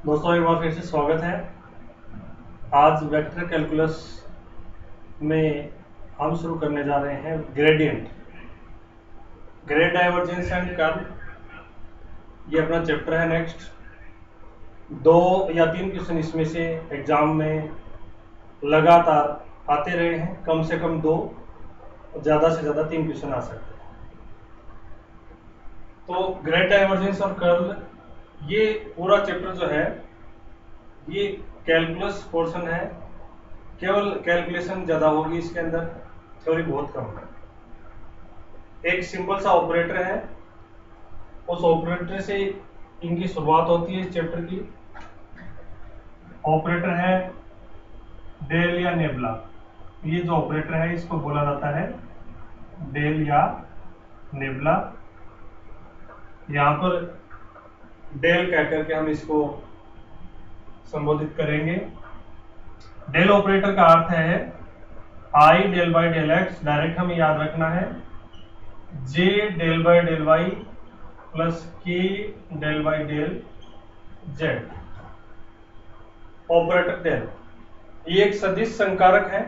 दोस्तों एक बार फिर से स्वागत है। आज वेक्टर कैलकुलस में हम शुरू करने जा रहे हैं gradient, grade divergence and curl. ये अपना चैप्टर है। नेक्स्ट 2 या 3 क्वेश्चन इसमें से एग्जाम में लगातार आते रहे हैं। कम से कम 2, ज़्यादा से ज़्यादा 3 क्वेश्चन आ सकते हैं। तो ग्रेड डाइवर्जेंस और कर्ल, ये पूरा चैप्टर जो है ये कैलकुलस पोर्शन है। केवल कैलकुलेशन ज़्यादा होगी इसके अंदर, थ्योरी बहुत कम है। एक सिंपल सा ऑपरेटर है, उस ऑपरेटर से इनकी शुरुआत होती है इस चैप्टर की। ऑपरेटर है डेल या नेबला। ये जो ऑपरेटर है इसको बोला जाता है डेल या नेबला। यहाँ पर डेल कह करके हम इसको संबोधित करेंगे। डेल ऑपरेटर का अर्थ है i del by del x, direct हमें याद रखना है, j del by del y plus k del by del z. Operator del ये एक सदिश संकारक है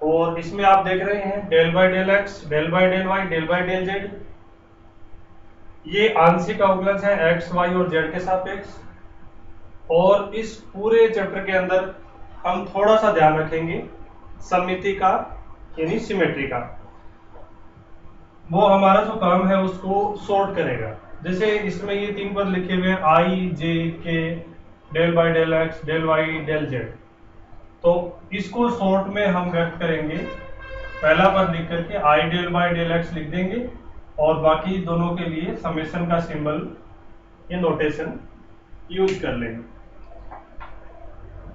और इसमें आप देख रहे हैं del by del x, del by del y, del by del z. ये आंशिक अवकलज है एक्स वाई और जेड के सापेक्ष। और इस पूरे चैप्टर के अंदर हम थोड़ा सा ध्यान रखेंगे सममिति का, यानी सिमेट्री का। वो हमारा जो काम है उसको सॉर्ट करेगा। जैसे इसमें ये 3 पद लिखे हुए हैं i j k del by del x del y del z, तो इसको शॉर्ट में हम व्यक्त करेंगे। पहला पद लिख करके आई डेल बाई डेल एक्स लिख देंगे और बाकी दोनों के लिए समेशन का सिंबल या नोटेशन यूज कर लेंगे।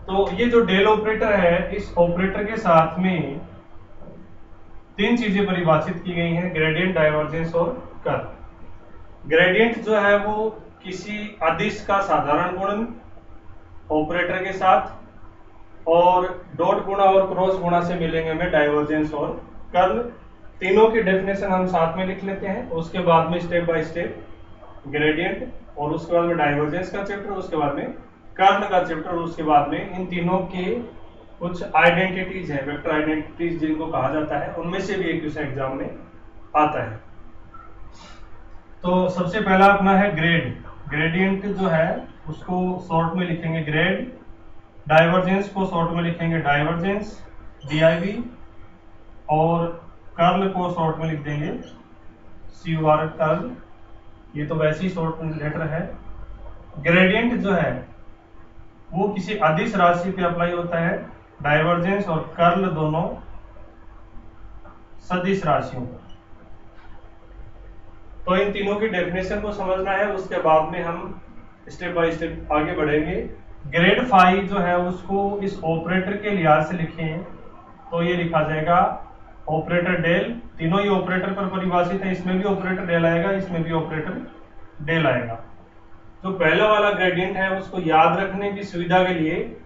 तो ये जो डेल ऑपरेटर है, इस ऑपरेटर के साथ में 3 चीजें परिभाषित की गई हैं, ग्रेडियंट, डाइवर्जेंस और कर्ल। ग्रेडियंट जो है वो किसी अदिश का साधारण गुणन ऑपरेटर के साथ, और डॉट गुणा और क्रॉस गुणा से मिलेंगे हमें डाइवर्जेंस और कर्ल। तीनों की डेफिनेशन हम साथ में लिख लेते हैं, उसके बाद में स्टेप बाय स्टेप ग्रेडियंट, और उसके बाद में डाइवर्जेंस का चैप्टर, उसके बाद में कर्ल का चैप्टर, और उसके बाद में इन तीनों के कुछ आइडेंटिटीज है, वेक्टर आइडेंटिटीज जिनको कहा जाता है, उनमें से भी एक क्वेश्चन एग्जाम में आता है। तो सबसे पहला अपना है ग्रेड। ग्रेडियंट जो है उसको शॉर्ट में लिखेंगे ग्रेड, डाइवर्जेंस को शॉर्ट में लिखेंगे डाइवर्जेंस DIV, और कर्ल को शॉर्ट में लिख देंगे CUR कर्ल। ये तो वैसे ही शॉर्ट लेटर है। ग्रेडियंट जो है वो किसी अदिश राशि पे अप्लाई होता है, डाइवर्जेंस और कर्ल दोनों सदिश राशियों पर। तो इन तीनों की डेफिनेशन को समझना है, उसके बाद में हम स्टेप बाय स्टेप आगे बढ़ेंगे। ग्रेड फाई जो है उसको इस ऑपरेटर के लिहाज से लिखें तो ये लिखा जाएगा ऑपरेटर डेल। तीनों ही ऑपरेटर पर परिभाषित है, इसमें भी ऑपरेटर डेल आएगा, इसमें भी ऑपरेटर डेल आएगा। जो पहला वाला ग्रेडियंट है उसको याद रखने की सुविधा के लिए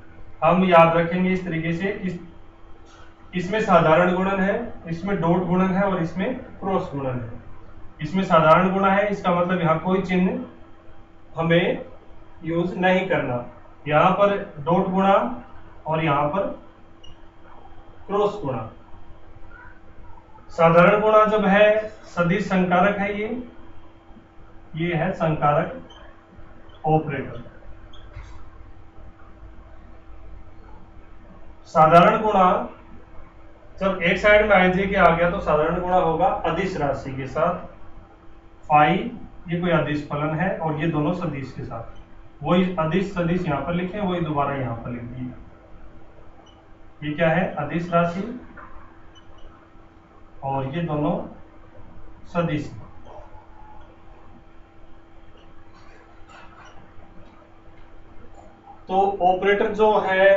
हम याद रखेंगे इस तरीके से, इसमें साधारण गुणन है, इसमें डॉट गुणन है और इसमें क्रॉस गुणन है। इसमें साधारण गुणा है, इसका मतलब यहाँ कोई चिन्ह हमें यूज नहीं करना, यहाँ पर डॉट गुणा और यहाँ पर क्रॉस गुणा। साधारण गुणा जब है सदिश संकारक है, ये है संकारक ऑपरेटर। साधारण गुणा जब एक साइड में IJ के आ गया तो साधारण गुणा होगा अदिश राशि के साथ, फाई ये कोई अदिश फलन है, और ये दोनों सदिश के साथ। वही अदिश सदिश यहाँ पर लिखे, वही दोबारा यहाँ पर लिख दिए। ये क्या है, अदिश राशि, और ये दोनों सदिश। तो ऑपरेटर जो है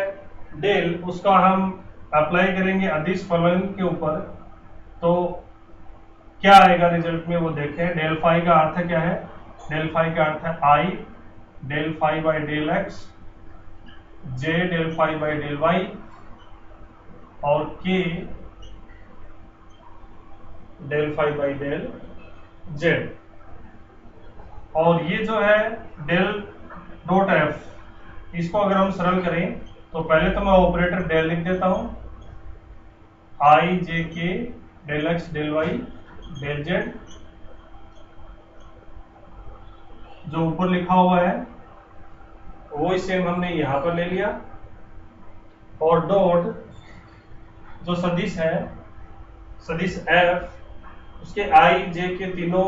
डेल, उसका हम अप्लाई करेंगे अदिश फलन के ऊपर, तो क्या आएगा रिजल्ट में वो देखें। डेल फाई का अर्थ क्या है, डेल फाई का अर्थ है i del phi by del x, j del phi by del y, और k del phi by del z. और ये जो है डेल डॉट एफ, इसको अगर हम सरल करें तो पहले तो मैं ऑपरेटर डेल लिख देता हूं, i j k del x del y del z, जो ऊपर लिखा हुआ है वो सेम हमने यहां पर ले लिया, और डॉट जो सदिश है, सदिश एफ, उसके आई जे के तीनों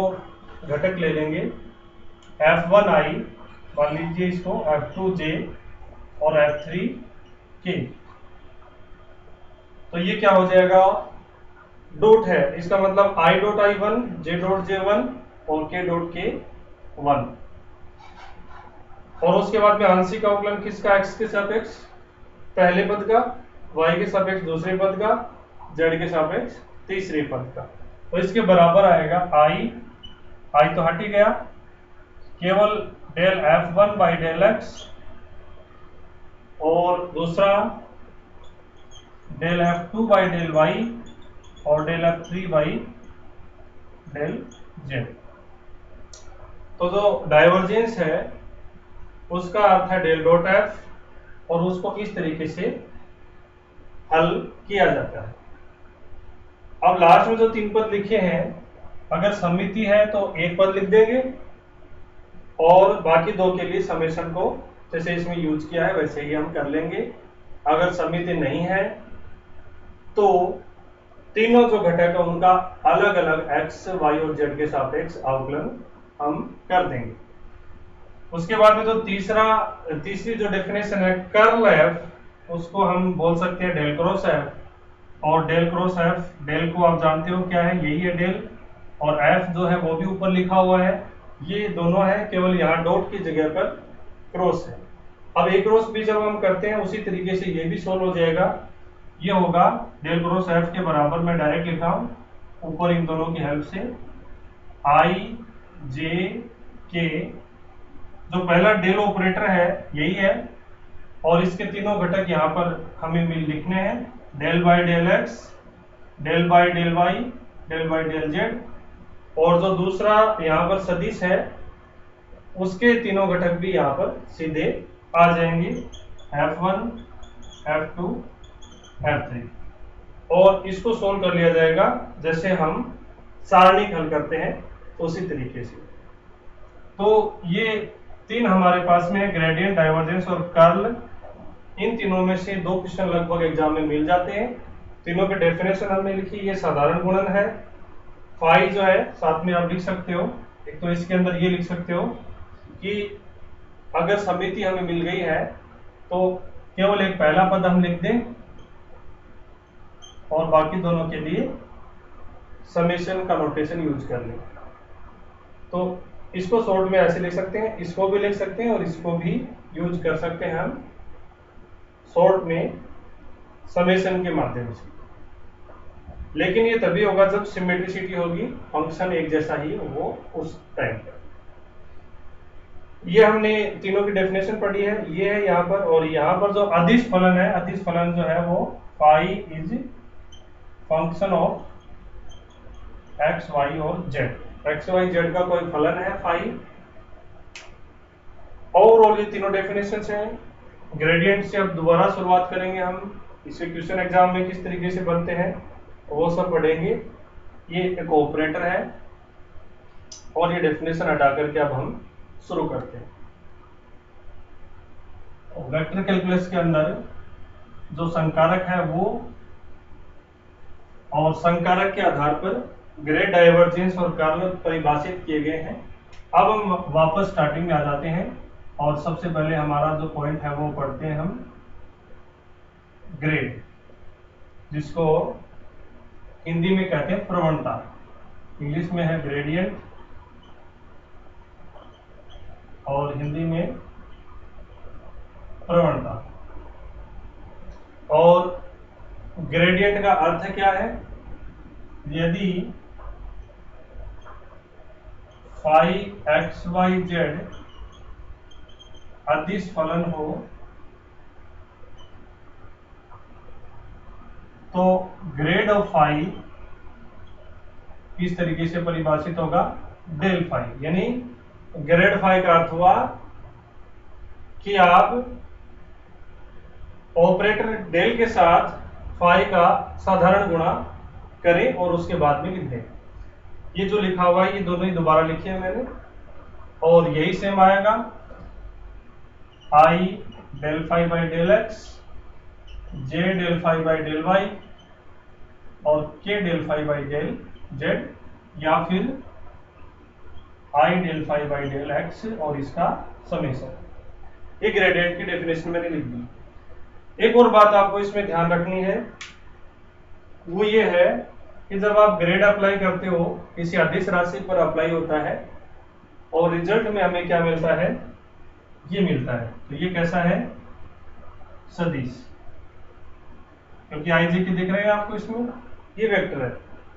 घटक ले लेंगे, f1i मान लीजिए इसको, f2j और f3k। तो ये क्या हो जाएगा, डॉट है, इसका मतलब i dot i1, j dot j1 और k डॉट k1। और उसके बाद में आंशिक अवकलन किसका, x के सापेक्ष पहले पद का, y के सापेक्ष दूसरे पद का, z के सापेक्ष तीसरे पद का। तो इसके बराबर आएगा i तो हट ही गया, केवल del f1 by del x, और दूसरा del f2 by del y और del f3 by del z। तो जो डाइवर्जेंस है उसका अर्थ है डेल डॉट f, और उसको इस तरीके से हल किया जाता है। अब लास्ट में जो तीन पद लिखे हैं, अगर समिति है तो एक पद लिख देंगे, और बाकी दो के लिए समेशन को जैसे इसमें यूज किया है वैसे ही हम कर लेंगे। अगर समिति नहीं है तो तीनों जो घटक है उनका अलग अलग x, y और z के सापेक्ष अवकलन हम कर देंगे। उसके बाद में जो तीसरी जो डेफिनेशन है कर्ल f, उसको हम बोल सकते हैं डेल क्रॉस f, और डेल क्रॉस f, डेल को आप जानते हो क्या है, यही है डेल, और f जो है वो भी ऊपर लिखा हुआ है, ये दोनों है, केवल यहाँ डॉट की जगह पर क्रॉस है। अब एक क्रॉस भी जब हम करते हैं उसी तरीके से ये भी सोल्व हो जाएगा। ये होगा डेल क्रॉस f के बराबर, मैं डायरेक्ट लिखा हूं ऊपर इन दोनों की हेल्प से, i j k, जो पहला डेल ऑपरेटर है यही है, और इसके तीनों घटक यहाँ पर हमें मिल लिखने हैं, del by del x, del by del y, del by del z, और जो दूसरा यहाँ पर सदिश है उसके तीनों घटक भी यहाँ पर सीधे आ जाएंगे, f1, f2, f3, और इसको सोल्व कर लिया जाएगा जैसे हम सारणिक हल करते हैं उसी तरीके से। तो ये तीन हमारे पास में है, ग्रेडियंट, डाइवर्जेंस और कर्ल। इन तीनों में से दो क्वेश्चन लगभग एग्जाम में मिल जाते हैं। तीनों की डेफिनेशन हमने लिखी, ये साधारण गुणन है। फाई जो है साथ में आप लिख सकते हो, एक तो इसके अंदर ये लिख सकते हो कि अगर समिति हमें मिल गई है तो केवल एक पहला पद हम लिख दें और बाकी दोनों के लिए समेशन का नोटेशन यूज कर लें। तो इसको शॉर्ट में ऐसे लिख सकते हैं, इसको भी लिख सकते हैं और इसको भी यूज कर सकते हैं हम शॉर्ट में समेशन के माध्यम से। लेकिन ये तभी होगा जब सिमेट्रिसिटी होगी, फंक्शन एक जैसा ही वो उस टाइम पर। ये हमने तीनों की डेफिनेशन पढ़ी है, ये है यहाँ पर, और यहाँ पर जो अदिश फलन है, अदिश फलन जो है वो phi is function of x y और जेड। एक्स वाई जेड का कोई फलन है फाई। ओवरऑल ये तीनों डेफिनेशंस हैं। ग्रेडियंट से अब दोबारा शुरुआत करेंगे हम, इसे क्वेश्चन एग्जाम में किस तरीके से बनते हैं वो सब पढ़ेंगे। ये एक ऑपरेटर है और ये डेफिनेशन हटा करके अब हम शुरू करते हैं। वेक्टर कैलकुलस के अंदर जो संकारक है वो, और संकारक के आधार पर ग्रेड, डाइवर्जेंस और कर्ल परिभाषित किए गए हैं। अब हम वापस स्टार्टिंग में आ जाते हैं और सबसे पहले हमारा जो पॉइंट है वो पढ़ते हैं हम ग्रेड, जिसको हिंदी में कहते हैं प्रवणता, इंग्लिश में है ग्रेडियंट और हिंदी में प्रवणता। और ग्रेडियंट का अर्थ क्या है, यदि फाई एक्स वाई जेड अदिश फलन हो तो ग्रेड ऑफ फाई किस तरीके से परिभाषित होगा, डेल फाई। यानी ग्रेड फाई का अर्थ हुआ कि आप ऑपरेटर डेल के साथ फाई का साधारण गुणा करें और उसके बाद में लिख दें। ये जो लिखा हुआ है ये दोनों ही दोबारा लिखे हैं मैंने, और यही सेम आएगा i del phi by del x, j del phi by del y और k del phi by del z, या फिर i del phi by del x और इसका समेशन। ये ग्रेडियंट की डेफिनेशन मैंने लिख दी। एक और बात आपको इसमें ध्यान रखनी है, वो ये है कि जब आप ग्रेड अप्लाई करते हो किसी अदिश राशि पर अप्लाई होता है और रिजल्ट में हमें क्या मिलता है, ये मिलता है। तो ये कैसा है, सदिश, क्योंकि आई जे की दिख रहे हैं आपको इसमें, ये वेक्टर है,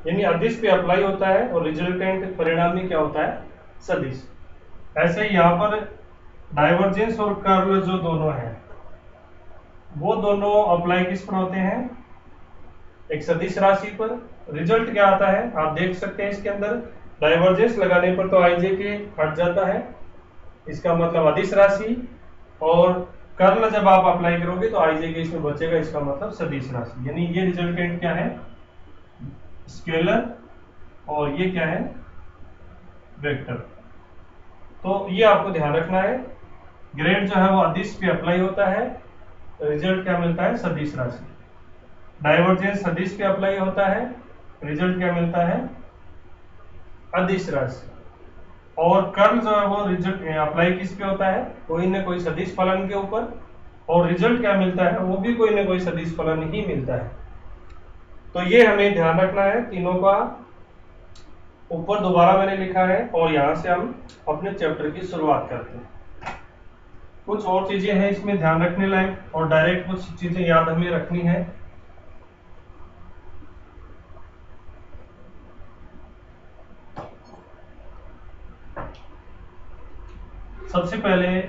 यानी अदिश पे अप्लाई होता है और रिजल्टेंट परिणाम में क्या होता है, सदिश। ऐसे ही यहाँ पर डाइवर्जेंस और कर्ल जो दोनों हैं वो दोनों अप्लाई किस पर होते हैं, एक सदिश राशि पर। रिजल्ट क्या आता है आप देख सकते हैं इसके अंदर, डाइवर्जेंस लगाने पर तो आई जे के हट जाता है, इसका मतलब अदिश राशि, और कर्ल जब आप अप्लाई करोगे तो आई जे के इसमें बचेगा, इसका मतलब सदिश राशि। यानी ये रिजल्टेंट क्या है, स्केलर, और ये क्या है, वेक्टर। तो ये आपको ध्यान रखना है, ग्रेड जो है वो अदिश पे अप्लाई होता है, रिजल्ट क्या मिलता है, सदिश राशि। डाइवर्जेंस सदिश पे अप्लाई होता है, रिजल्ट क्या मिलता है, अदिश राशि। और कर्ल जो है वो रिजल्ट अप्लाई किस पे होता है, कोई न कोई सदिश फलन के ऊपर, और रिजल्ट क्या मिलता है, वो भी कोई न कोई सदिश फलन ही मिलता है। तो ये हमें ध्यान रखना है, तीनों का ऊपर दोबारा मैंने लिखा है, और यहां से हम अपने चैप्टर की शुरुआत करते हैं। कुछ और चीजें हैं इसमें ध्यान रखने लायक, और डायरेक्ट कुछ चीजें याद हमें रखनी है। सबसे पहले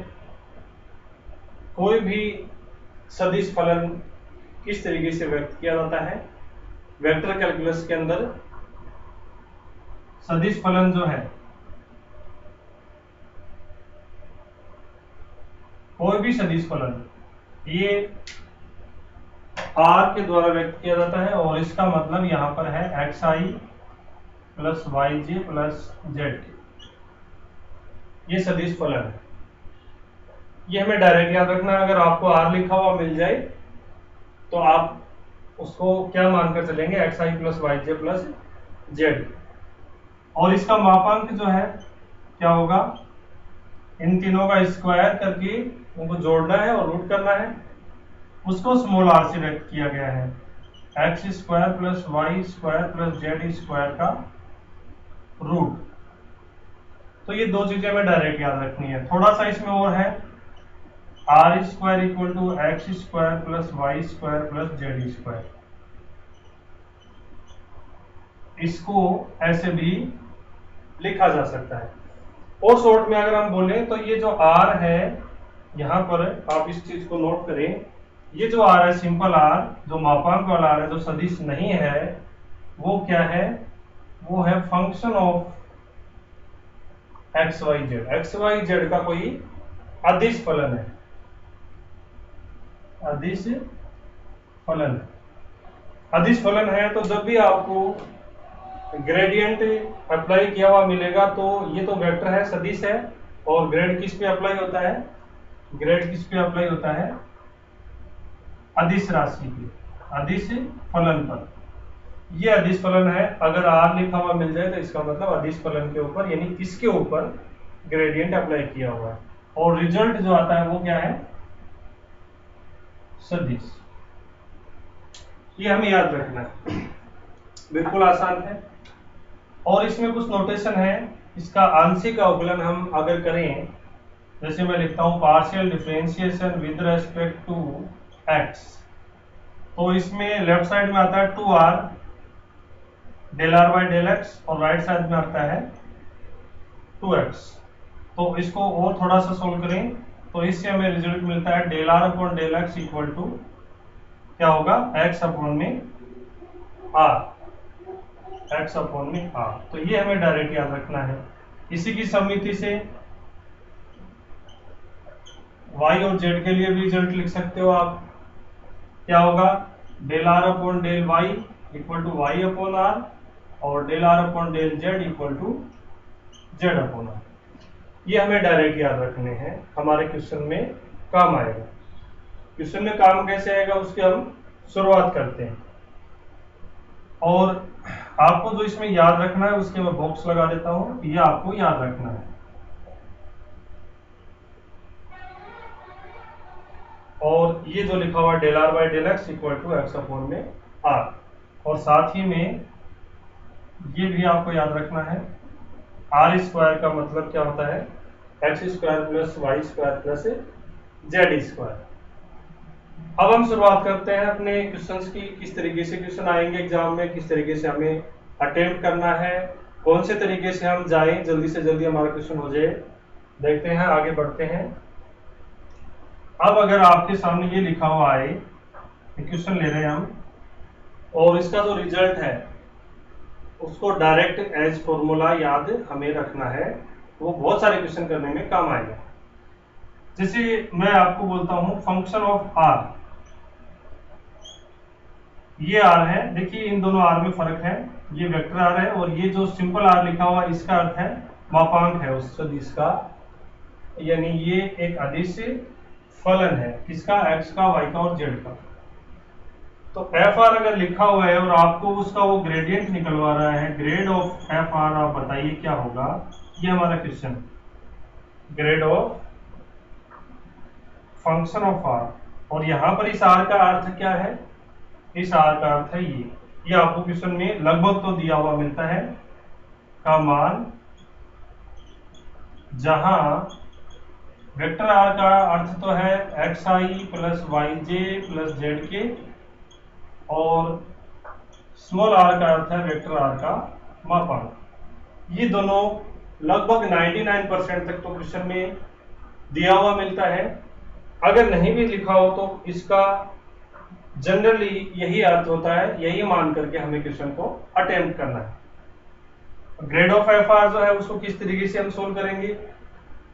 कोई भी सदिश फलन किस तरीके से व्यक्त किया जाता है, वेक्टर कैलकुलस के अंदर सदिश फलन जो है, कोई भी सदिश फलन ये आर के द्वारा व्यक्त किया जाता है, और इसका मतलब यहां पर है x i plus y j plus Z, ये सदिश फलन है। ये हमें डायरेक्ट याद रखना है, अगर आपको आर लिखा हुआ मिल जाए तो आप उसको क्या मानकर चलेंगे, x i plus y j plus Z, और इसका मापांक जो है क्या होगा, इन तीनों का स्क्वायर करके उनको जोड़ना है और रूट करना है, उसको स्मॉल आर से व्यक्त किया गया है, x square plus y square plus z square का रूट। तो ये दो चीजें हमें डायरेक्ट याद रखनी है। थोड़ा सा इसमें और है, r square equal to x square plus y square plus z square, इसको ऐसे भी लिखा जा सकता है। और शॉर्ट में अगर हम बोले तो ये जो आर है, यहां पर आप इस चीज को नोट करें, ये जो आर है सिंपल आर, जो मापांक वाला आर है, जो सदिश नहीं है, वो क्या है, वो है function of x y z. X y z का कोई अदिश फलन है, अदिश फलन है। अदिश फलन है तो जब भी आपको ग्रेडियंट अप्लाई किया हुआ मिलेगा तो ये तो वेक्टर है, सदिश है, और ग्रेड किस पे अप्लाई होता है, ग्रेड किस पे अप्लाई होता है, अदिश राशि पे, अदिश फलन पर। ये अदिश फलन है, अगर आर लिखा हुआ मिल जाए तो इसका मतलब अदिश फलन के ऊपर, यानी किसके ऊपर ग्रेडियंट अप्लाई किया हुआ है, और रिजल्ट जो आता है वो क्या है, सदिश। ये हमें याद रखना है, बिल्कुल आसान है। और इसमें कुछ नोटेशन है, इसका आंशिक अवकलन हम अगर करें, जैसे मैं लिखता हूं partial differentiation with respect to x, तो इसमें लेफ्ट साइड में आता है 2r del r by del x, और राइट साइड में आता है 2x। तो इसको और थोड़ा सा सोल्व करें तो इससे हमें रिजल्ट मिलता है del r upon del x equal to क्या होगा, x अपॉन में r, x अपॉन में r। तो ये हमें डायरेक्ट याद रखना है। इसी की समिति से वाई और जेड के लिए भी रिजल्ट लिख सकते हो आप। क्या होगा, del r upon del y equal to y upon r, और del r upon del z equal to z upon r. ये हमें डायरेक्ट याद रखने हैं, हमारे क्वेश्चन में काम आएगा। क्वेश्चन में काम कैसे आएगा उसकी हम शुरुआत करते हैं। और आपको जो इसमें याद रखना है उसके मैं बॉक्स लगा देता हूं, ये आपको याद रखना है। और ये जो लिखा हुआ है del r by del x equal to x upon में आर, और साथ ही में ये भी आपको याद रखना है, आर स्क्वायर का मतलब क्या होता है, x square plus y square plus z square. अब हम शुरुआत करते हैं अपने क्वेश्चंस की, किस तरीके से क्वेश्चन आएंगे एग्जाम में, किस तरीके से हमें अटेम्प्ट करना है, कौन से तरीके से हम जाएं जल्दी से जल्दी हमारा क्वेश्चन हो जाए। देखते हैं, आगे बढ़ते हैं। अब अगर आपके सामने ये लिखा हुआ है, क्वेश्चन ले रहे हैं हम, और इसका जो रिजल्ट है उसको डायरेक्ट एज फॉर्मूला याद हमें रखना है, वो बहुत सारे क्वेश्चन करने में काम आएगा। जैसे मैं आपको बोलता हूं फंक्शन ऑफ आर, ये आर है, देखिए इन दोनों आर में फर्क है, ये वेक्टर आर है और ये जो सिंपल आर लिखा हुआ इसका अर्थ है मापांक है उस सदिश का, यानी ये एक अदिश फलन है किसका, एक्स का, वाई का और जेड का। तो एफ आर अगर लिखा हुआ है और आपको उसका वो ग्रेडियंट निकलवा रहा है, ग्रेड ऑफ एफ आर, आप बताइए क्या होगा। ये हमारा question, grad of function of r, और यहां पर इस आर का अर्थ क्या है, इस आर का अर्थ है ये आपको क्वेश्चन में लगभग तो दिया हुआ मिलता है, का मान जहां वेक्टर आर का अर्थ तो है x i plus y j plus Z के, और स्मॉल आर का अर्थ है वेक्टर आर का मापांक। ये दोनों लगभग 99% तक तो क्वेश्चन में दिया हुआ मिलता है। अगर नहीं भी लिखा हो तो इसका जनरली यही अर्थ होता है, यही मान करके हमें क्वेश्चन को अटेम्प्ट करना है। ग्रेड ऑफ एफ आर जो है उसको किस तरीके से हम सोल्व करेंगे।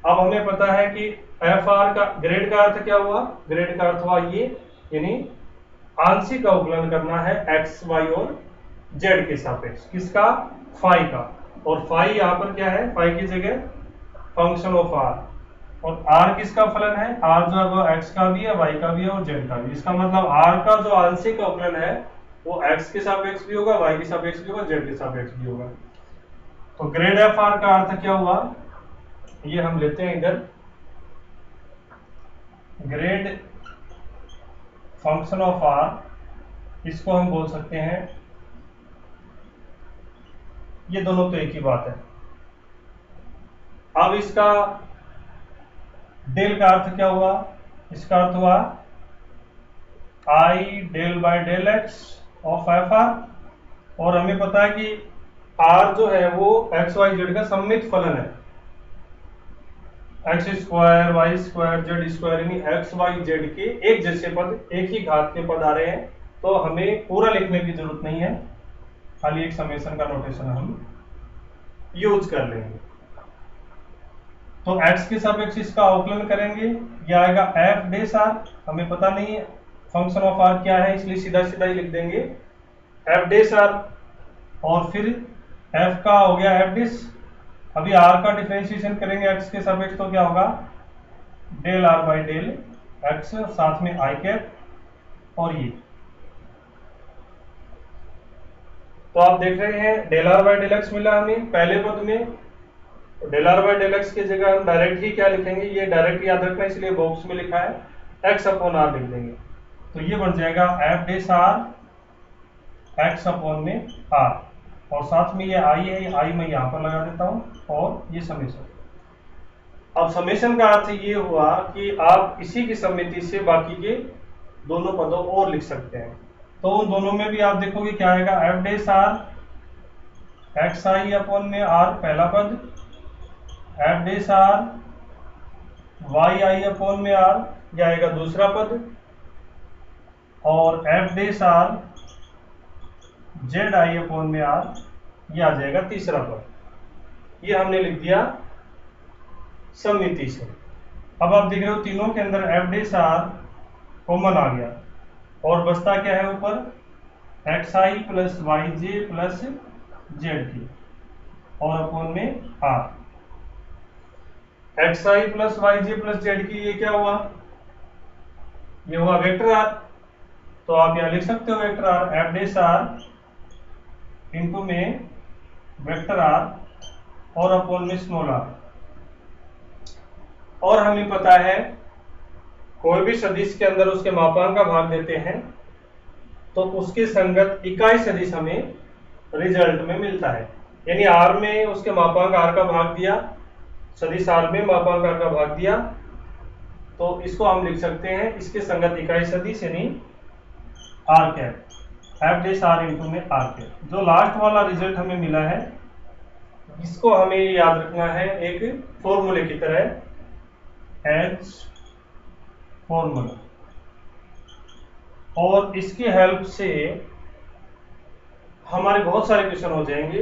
अब हमें पता है कि एफ आर का ग्रेड का अर्थ क्या हुआ, ग्रेड का अर्थ हुआ ये, यानी आंशिक अवकलन करना है एक्स वाई और जेड के सापेक्ष, किसका, फाई का, और फाई यहाँ पर क्या है, फाई की जगह फंक्शन ऑफ आर, और आर किसका फलन है, आर जो है वो एक्स का भी है, वाई का भी है और जेड का भी। इसका मतलब आर का जो आंशिक अवकलन है वो एक्स के सापेक्ष भी होगा, वाई के सापेक्ष भी होगा, जेड के सापेक्ष भी होगा। तो ग्रेड एफ आर का अर्थ क्या हुआ, ये हम लेते हैं इधर, ग्रेड फंक्शन ऑफ आर, इसको हम बोल सकते हैं, ये दोनों तो एक ही बात है। अब इसका डेल का अर्थ क्या हुआ, इसका अर्थ हुआ i del by del x of f r, और हमें पता है कि आर जो है वो एक्स वाई जेड का सममित फलन है, x square y square z square, यानी एक्स वाई जेड के एक जैसे पद, एक ही घात के पद आ रहे हैं, तो हमें पूरा लिखने की जरूरत नहीं है, खाली एक समेशन का नोटेशन हम यूज कर लेंगे। तो x के सापेक्ष इसका अवकलन करेंगे, ये आएगा f डेश r, हमें पता नहीं है फंक्शन ऑफ r क्या है, इसलिए सीधा सीधा ही लिख देंगे f डेश r, और फिर f का हो गया f डेश, अभी r का डिफरेंशिएशन करेंगे x के सापेक्ष, तो क्या होगा del r by del x, साथ में i कैप, और ये तो आप देख रहे हैं del r by del x मिला हमें पहले पद में। Del r by del x की जगह हम डायरेक्ट ही क्या लिखेंगे, ये डायरेक्ट याद रखना है, इसलिए बॉक्स में लिखा है एक्स अपॉन आर लिख देंगे, तो ये बन जाएगा f dash r x upon में आर, और साथ में ये आई है, आई मैं यहाँ पर लगा देता हूँ, और ये समेशन। अब समेशन का अर्थ ये हुआ कि आप इसी की समिति से बाकी के दोनों पदों और लिख सकते हैं, तो उन दोनों में भी आप देखोगे क्या आएगा, f dash r x i upon में आर पहला पद, f dash r y i upon में आर ये आएगा दूसरा पद, और f dash r z i upon में आर ये आ जाएगा तीसरा पद। ये हमने लिख दिया समिति से। अब आप देख रहे हो तीनों के अंदर एफ डे आर कॉमन आ गया और बचता क्या है ऊपर x i plus y j plus z k और अपॉन में r. X i plus y j plus z k ये क्या हुआ, ये हुआ वेक्टर आर। तो आप यहां लिख सकते हो vector r f dash r into में वेक्टर आर और अपॉन में स्मॉल आर। और हमें पता है कोई भी सदिश के अंदर उसके मापांक का भाग देते हैं तो उसके संगत इकाई सदिश हमें रिजल्ट में मिलता है। यानी आर में उसके मापांक आर का भाग दिया, सदिश आर में मापांक आर का भाग दिया, तो इसको हम लिख सकते हैं इसके संगत इकाई सदिश यानी r cap f dash r into में आर कैप। जो लास्ट वाला रिजल्ट हमें मिला है इसको हमें याद रखना है एक फॉर्मूले की तरह एच फॉर्मूला, और इसकी हेल्प से हमारे बहुत सारे क्वेश्चन हो जाएंगे।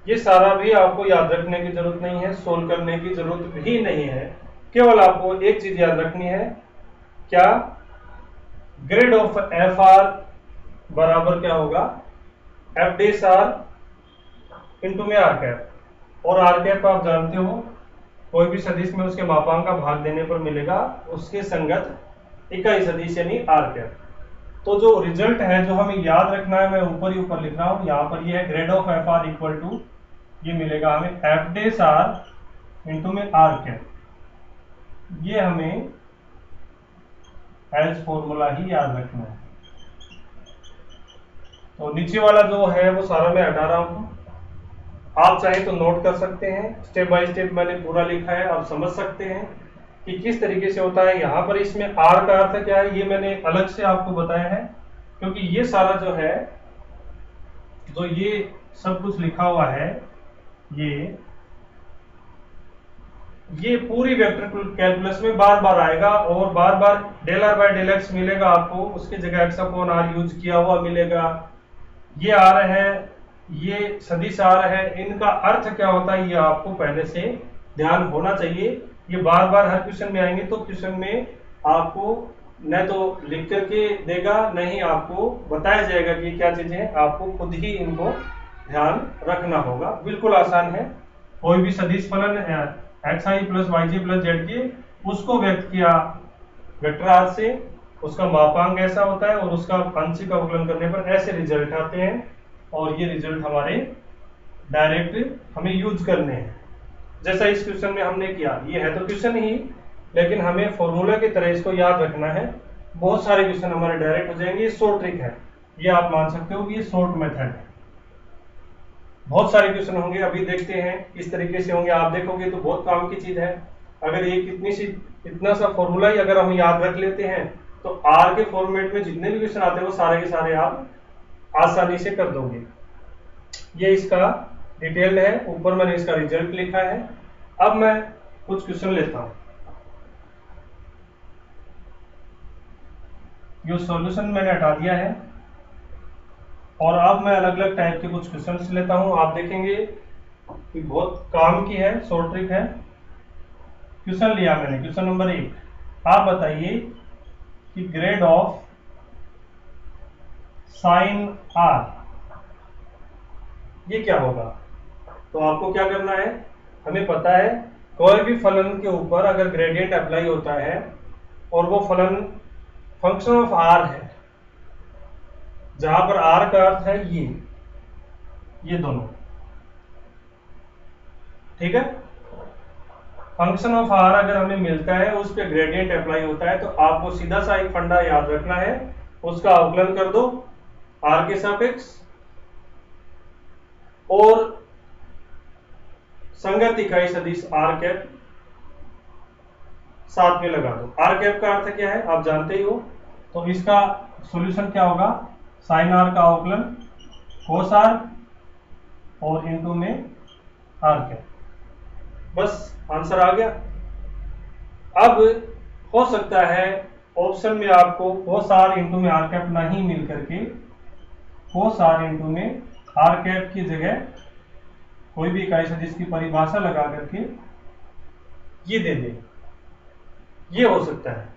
ये सारा भी आपको याद रखने की जरूरत नहीं है, सोल्व करने की जरूरत भी नहीं है, केवल आपको एक चीज याद रखनी है, क्या ग्रेड ऑफ एफ आर बराबर क्या होगा एफ डे आर इंटू में आर कैप। और आर कैप आप जानते हो कोई भी सदिश में उसके मापांक का भाग देने पर मिलेगा उसके संगत इकाई सदिश यानी आर कैप। तो जो रिजल्ट है जो हमें याद रखना है मैं ऊपर ही ऊपर लिख रहा हूं, यहां पर ये है grad of f r equal to ये मिलेगा हमें एफ डे आर इंटू में आर कैप। ये हमें एज फॉर्मूला ही याद रखना है। तो नीचे वाला जो है वो सारा मैं हटा रहा हूं, आप चाहे तो नोट कर सकते हैं, स्टेप बाय स्टेप मैंने पूरा लिखा है, आप समझ सकते हैं कि किस तरीके से होता है। यहाँ पर इसमें आर का अर्थ क्या है ये मैंने अलग से आपको बताया है, क्योंकि ये सारा जो है जो ये सब कुछ लिखा हुआ है ये पूरी वेक्टर कैलकुलस में बार बार आएगा और बार बार del r by del x मिलेगा आपको, उसकी जगह एक्स अपॉन आर यूज किया हुआ मिलेगा। ये आर है, ये सदिश आर है, इनका अर्थ क्या होता है ये आपको पहले से ध्यान होना चाहिए। ये बार बार हर क्वेश्चन में आएंगे तो क्वेश्चन में आपको न तो लिख करके देगा न ही आपको बताया जाएगा कि क्या चीजें हैं, आपको खुद ही इनको ध्यान रखना होगा। बिल्कुल आसान है। कोई भी सदिश फलन x i plus Y ji plus Z के उसको व्यक्त किया वेक्टर आर से, उसका मापांक ऐसा होता है और उसका आंशिक अवकलन करने पर ऐसे रिजल्ट आते हैं और ये रिजल्ट हमारे डायरेक्ट हमें यूज करने हैं। जैसा इस क्वेश्चन में हमने किया, ये है तो क्वेश्चन ही लेकिन हमें फॉर्मूला की तरह इसको याद रखना है। बहुत सारे क्वेश्चन हमारे डायरेक्ट हो जाएंगे। ये शॉर्ट ट्रिक है, ये आप मान सकते हो कि ये शॉर्ट मेथड है। बहुत सारे क्वेश्चन होंगे, अभी देखते हैं किस तरीके से होंगे। आप देखोगे तो बहुत काम की चीज है। अगर ये इतना सा फॉर्मूला ही अगर हम याद रख लेते हैं तो आर के फॉर्मेट में जितने भी क्वेश्चन आते हैं वो सारे के सारे आप आसानी से कर दोगे। ये इसका डिटेल है, ऊपर मैंने इसका रिजल्ट लिखा है। अब मैं कुछ क्वेश्चन लेता हूं, ये सॉल्यूशन मैंने हटा दिया है और अब मैं अलग अलग टाइप के कुछ क्वेश्चंस लेता हूं। आप देखेंगे कि बहुत काम की है, शॉर्ट ट्रिक है। क्वेश्चन लिया मैंने, क्वेश्चन नंबर 1, आप बताइए कि ग्रेड ऑफ साइन आर ये क्या होगा। तो आपको क्या करना है, हमें पता है कोई भी फलन के ऊपर अगर ग्रेडियंट अप्लाई होता है और वो फलन फंक्शन ऑफ आर है, जहां पर आर का अर्थ है ये दोनों, ठीक है। फंक्शन ऑफ आर अगर हमें मिलता है उस पर ग्रेडियंट अप्लाई होता है तो आपको सीधा सा एक फंडा याद रखना है, उसका अवकलन कर दो आर के सापेक्ष और संगत इकाई सदिश आर कैप साथ में लगा दो। आर कैप का अर्थ क्या है आप जानते ही हो, तो इसका सॉल्यूशन क्या होगा, साइन आर का अवकलन कोस आर और इनटू में आर कैप। बस आंसर आ गया। अब हो सकता है ऑप्शन में आपको कोस आर इंटू में आर कैप नहीं मिल करके कोस आर इंटू में आर कैप की जगह कोई भी इकाई सदिश की परिभाषा लगा करके ये दे दे। ये हो सकता है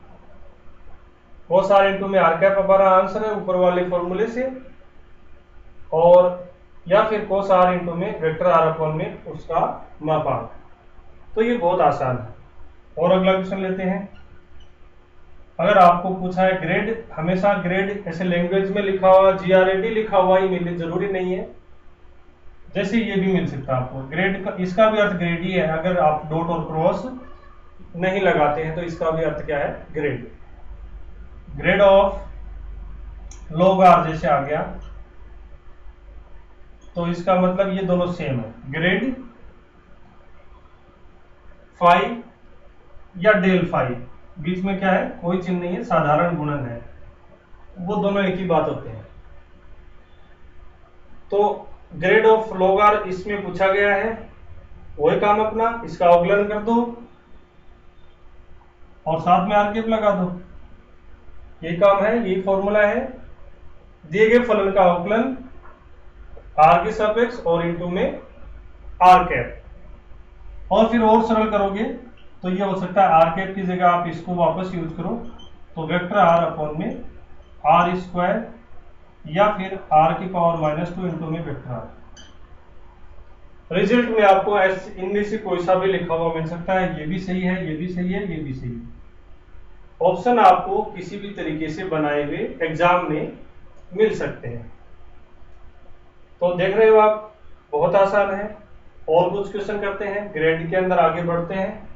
cos r इंटू में r कैप हमारा आंसर है ऊपर वाले फॉर्मूले से, और या फिर cos r इंटू में वेक्टर r अपॉन में उसका मापांक। तो ये बहुत आसान है। और अगला क्वेश्चन लेते हैं। अगर आपको पूछा है ग्रेड, हमेशा ग्रेड ऐसे लैंग्वेज में लिखा हुआ GRAD लिखा हुआ ही मिले जरूरी नहीं है, जैसे ये भी मिल सकता है आपको ग्रेड का, इसका भी अर्थ ग्रेड ही है। अगर आप डॉट और क्रॉस नहीं लगाते हैं तो इसका भी अर्थ क्या है, grade. Grade of log are जैसे आ गया तो इसका मतलब ये दोनों सेम है, ग्रेड फाई या डेल फाई, बीच में क्या है, कोई चिन्ह नहीं है, साधारण गुणन है, वो दोनों एक ही बात होते हैं। तो ग्रेड ऑफ लॉग आर इसमें पूछा गया है, वही काम अपना, इसका अवकलन कर दो और साथ में आर कैप लगा दो, ये काम है, यही फॉर्मूला है। दिए गए फलन का अवकलन आर के सापेक्ष और इंटू में आर कैप, और फिर और सरल करोगे तो ये हो सकता है आर कैप की जगह आप इसको वापस यूज करो, तो वेक्टर आर अपॉन में आर स्क्वायर या फिर आर की पावर -2 इंटू में वेक्टर आर। रिजल्ट में आपको इनमें से कोई सा भी लिखा हुआ मिल सकता है, ये भी सही है, ये भी सही है, ये भी सही है। ऑप्शन आपको किसी भी तरीके से बनाए हुए एग्जाम में मिल सकते हैं। तो देख रहे हो आप, बहुत आसान है। और कुछ क्वेश्चन करते हैं, ग्रेड के अंदर आगे बढ़ते हैं।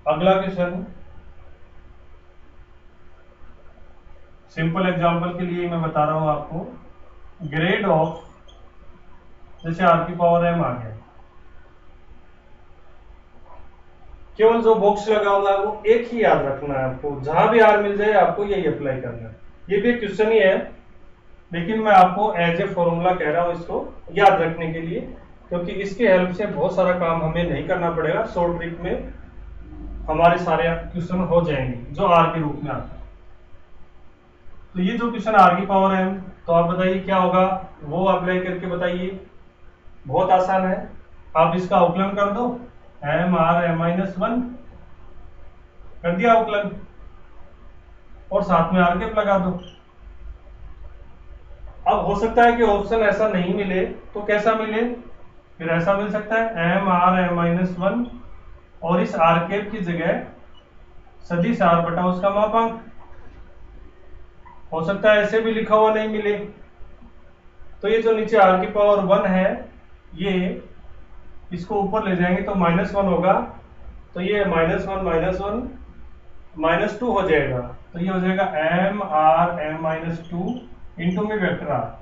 अगला क्वेश्चन सिंपल एग्जांपल के लिए मैं बता रहा हूं आपको, ग्रेड ऑफ जैसे आर की पावर m आ गया, केवल जो बॉक्स लगा हुआ है वो एक ही याद रखना है आपको, जहां भी आर मिल जाए आपको यही अप्लाई करना है। ये भी एक क्वेश्चन ही है, लेकिन मैं आपको एज ए फॉर्मूला कह रहा हूं इसको याद रखने के लिए, क्योंकि इसके हेल्प से बहुत सारा काम हमें नहीं करना पड़ेगा, शॉर्ट ट्रिक में हमारे सारे क्वेश्चन हो जाएंगे जो आर के रूप में आते हैं। तो ये जो क्वेश्चन आर की पावर m, तो आप बताइए क्या होगा, वो अप्लाई करके बताइए। बहुत आसान है, आप इसका अवकलन कर दो, m r m-1 कर दिया अवकलन, और साथ में आर कैप लगा दो। अब हो सकता है कि ऑप्शन ऐसा नहीं मिले, तो कैसा मिले, फिर ऐसा मिल सकता है m r m-1 और इस आर कैप की जगह सदिश आर बटा उसका मापांक। हो सकता है ऐसे भी लिखा हुआ नहीं मिले, तो ये जो नीचे आर की पावर 1 है, ये इसको ऊपर ले जाएंगे तो -1 होगा, तो ये -1 -2 हो जाएगा, तो ये हो जाएगा m r m-2 इंटू में वेक्टर आर।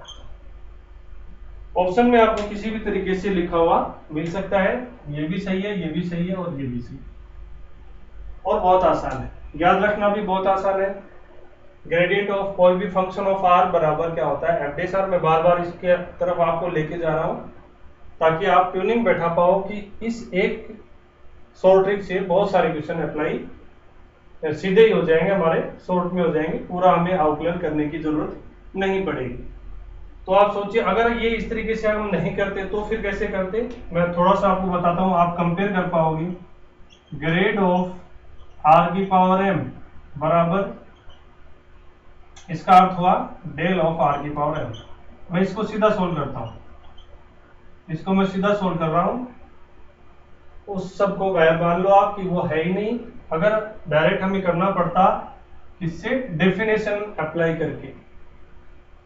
ऑप्शन में आपको किसी भी तरीके से लिखा हुआ मिल सकता है, ये भी सही है, ये भी सही है, और ये भी सही, और बहुत आसान है, याद रखना भी बहुत आसान है। ग्रेडियंट ऑफ कोई भी फंक्शन ऑफ आर बराबर क्या होता है, एफ आर। मैं बार बार इसके तरफ आपको लेके जा रहा हूं ताकि आप ट्यूनिंग बैठा पाओ कि इस एक शॉर्ट ट्रिक से बहुत सारे क्वेश्चन अप्लाई सीधे ही हो जाएंगे, हमारे शॉर्ट में हो जाएंगे, पूरा हमें आउटलाइन करने की जरूरत नहीं पड़ेगी। तो आप सोचिए, अगर ये इस तरीके से हम नहीं करते तो फिर कैसे करते, मैं थोड़ा सा आपको बताता हूं, आप कंपेयर कर पाओगे। ग्रेड ऑफ आर की पावर m बराबर, इसका अर्थ हुआ डेल ऑफ आर की पावर m। मैं इसको सीधा सोल्व करता हूं, इसको मैं सीधा सोल्व कर रहा हूं, उस सब को गायब मान लो आप कि वो है ही नहीं। अगर डायरेक्ट हमें करना पड़ता किससे, डेफिनेशन अप्लाई करके,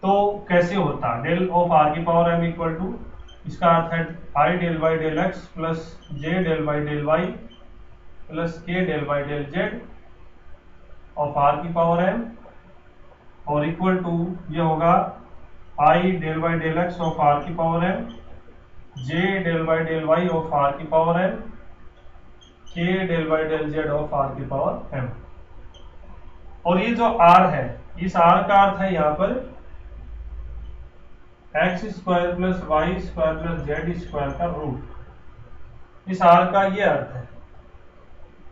तो कैसे होता, डेल ऑफ आर की पावर m इक्वल टू, इसका अर्थ है i del by del x plus j del by del y plus k del by del z of r की पावर m, और इक्वल टू ये होगा i del by del x of r की power m, j del by del y of r की power m, k del by del z of r की power m। और ये जो r है, इस r का अर्थ है यहाँ पर x square plus y square plus z square का रूट, इस r का ये अर्थ है।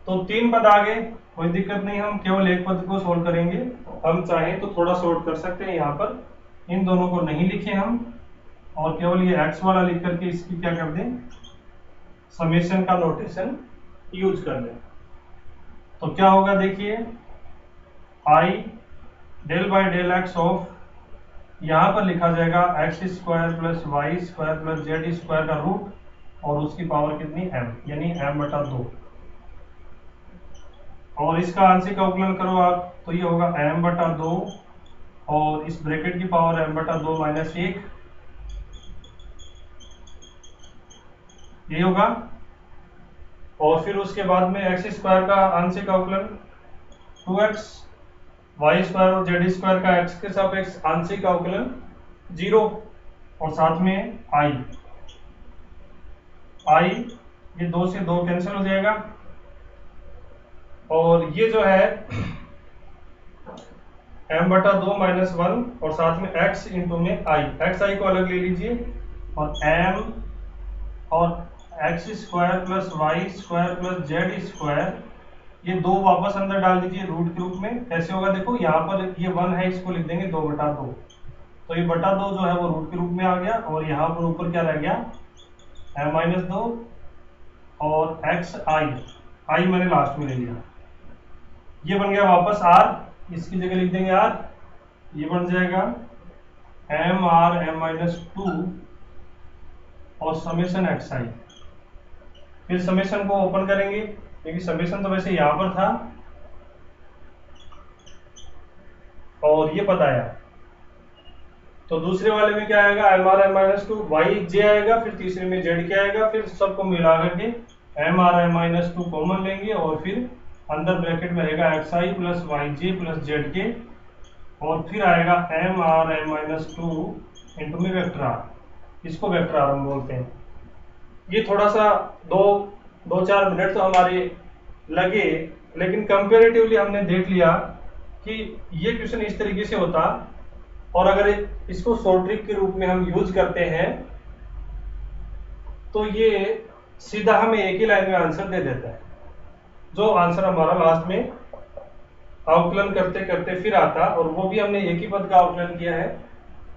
तो 3 पद आ गए, कोई दिक्कत नहीं, हम केवल एक पद को सोल्व करेंगे। हम चाहें तो थोड़ा सॉर्ट कर सकते हैं, यहाँ पर इन दोनों को नहीं लिखे हम, और केवल ये x वाला लिख करके इसकी क्या कर दें, समेशन का नोटेशन यूज कर लें। तो क्या होगा देखिए, i del by del x of, यहाँ पर लिखा जाएगा x square plus y square plus z square का रूट, और उसकी पावर कितनी, m, यानी m/2। और इसका आंशिक अवकलन करो आप, तो ये होगा m/2, और इस ब्रैकेट की पावर m/2 माइनस 1, ये होगा। और फिर उसके बाद में एक्स स्क्वायर का आंशिक अवकलन 2x, वाई स्क्वायर और जेड स्क्वायर का x के सापेक्ष आंशिक अवकलन 0, और साथ में i, ये 2 से 2 कैंसिल हो जाएगा, और ये जो है m/2 माइनस 1, और साथ में x इंटू में i, xi को अलग ले लीजिए, और m और x square plus y square plus z square, ये 2 वापस अंदर डाल दीजिए रूट के रूप में। कैसे होगा देखो, यहाँ पर ये 1 है, इसको लिख देंगे 2/2, तो ये बटा 2 जो है वो रूट के रूप में आ गया, और यहाँ पर ऊपर क्या रह गया, m-2 और xi मैंने लास्ट में ले लिया, ये बन गया वापस r, इसकी जगह लिख देंगे r, ये बन जाएगा m/m-2 और समेशन xi। फिर समेशन को ओपन करेंगे, क्योंकि समेशन तो वैसे यहां पर था और ये पता है, तो दूसरे वाले में क्या आएगा, m/m-2 yj आएगा, फिर तीसरे में z क्या आएगा, फिर सबको मिला करके m/m-2 कॉमन लेंगे, और फिर अंदर ब्रैकेट में रहेगा xi plus yj plus zk, और फिर आएगा m/m-2 इंटू में वेक्टर r, इसको वेक्टर r हम बोलते हैं। ये थोड़ा सा 2-4 मिनट तो हमारे लगे, लेकिन कंपैरेटिवली हमने देख लिया कि ये क्वेश्चन इस तरीके से होता, और अगर इसको शॉर्ट ट्रिक के रूप में हम यूज करते हैं तो ये सीधा हमें एक ही लाइन में आंसर दे देता है, जो आंसर हमारा लास्ट में अवकलन करते करते फिर आता, और वो भी हमने एक ही पद का अवकलन किया है।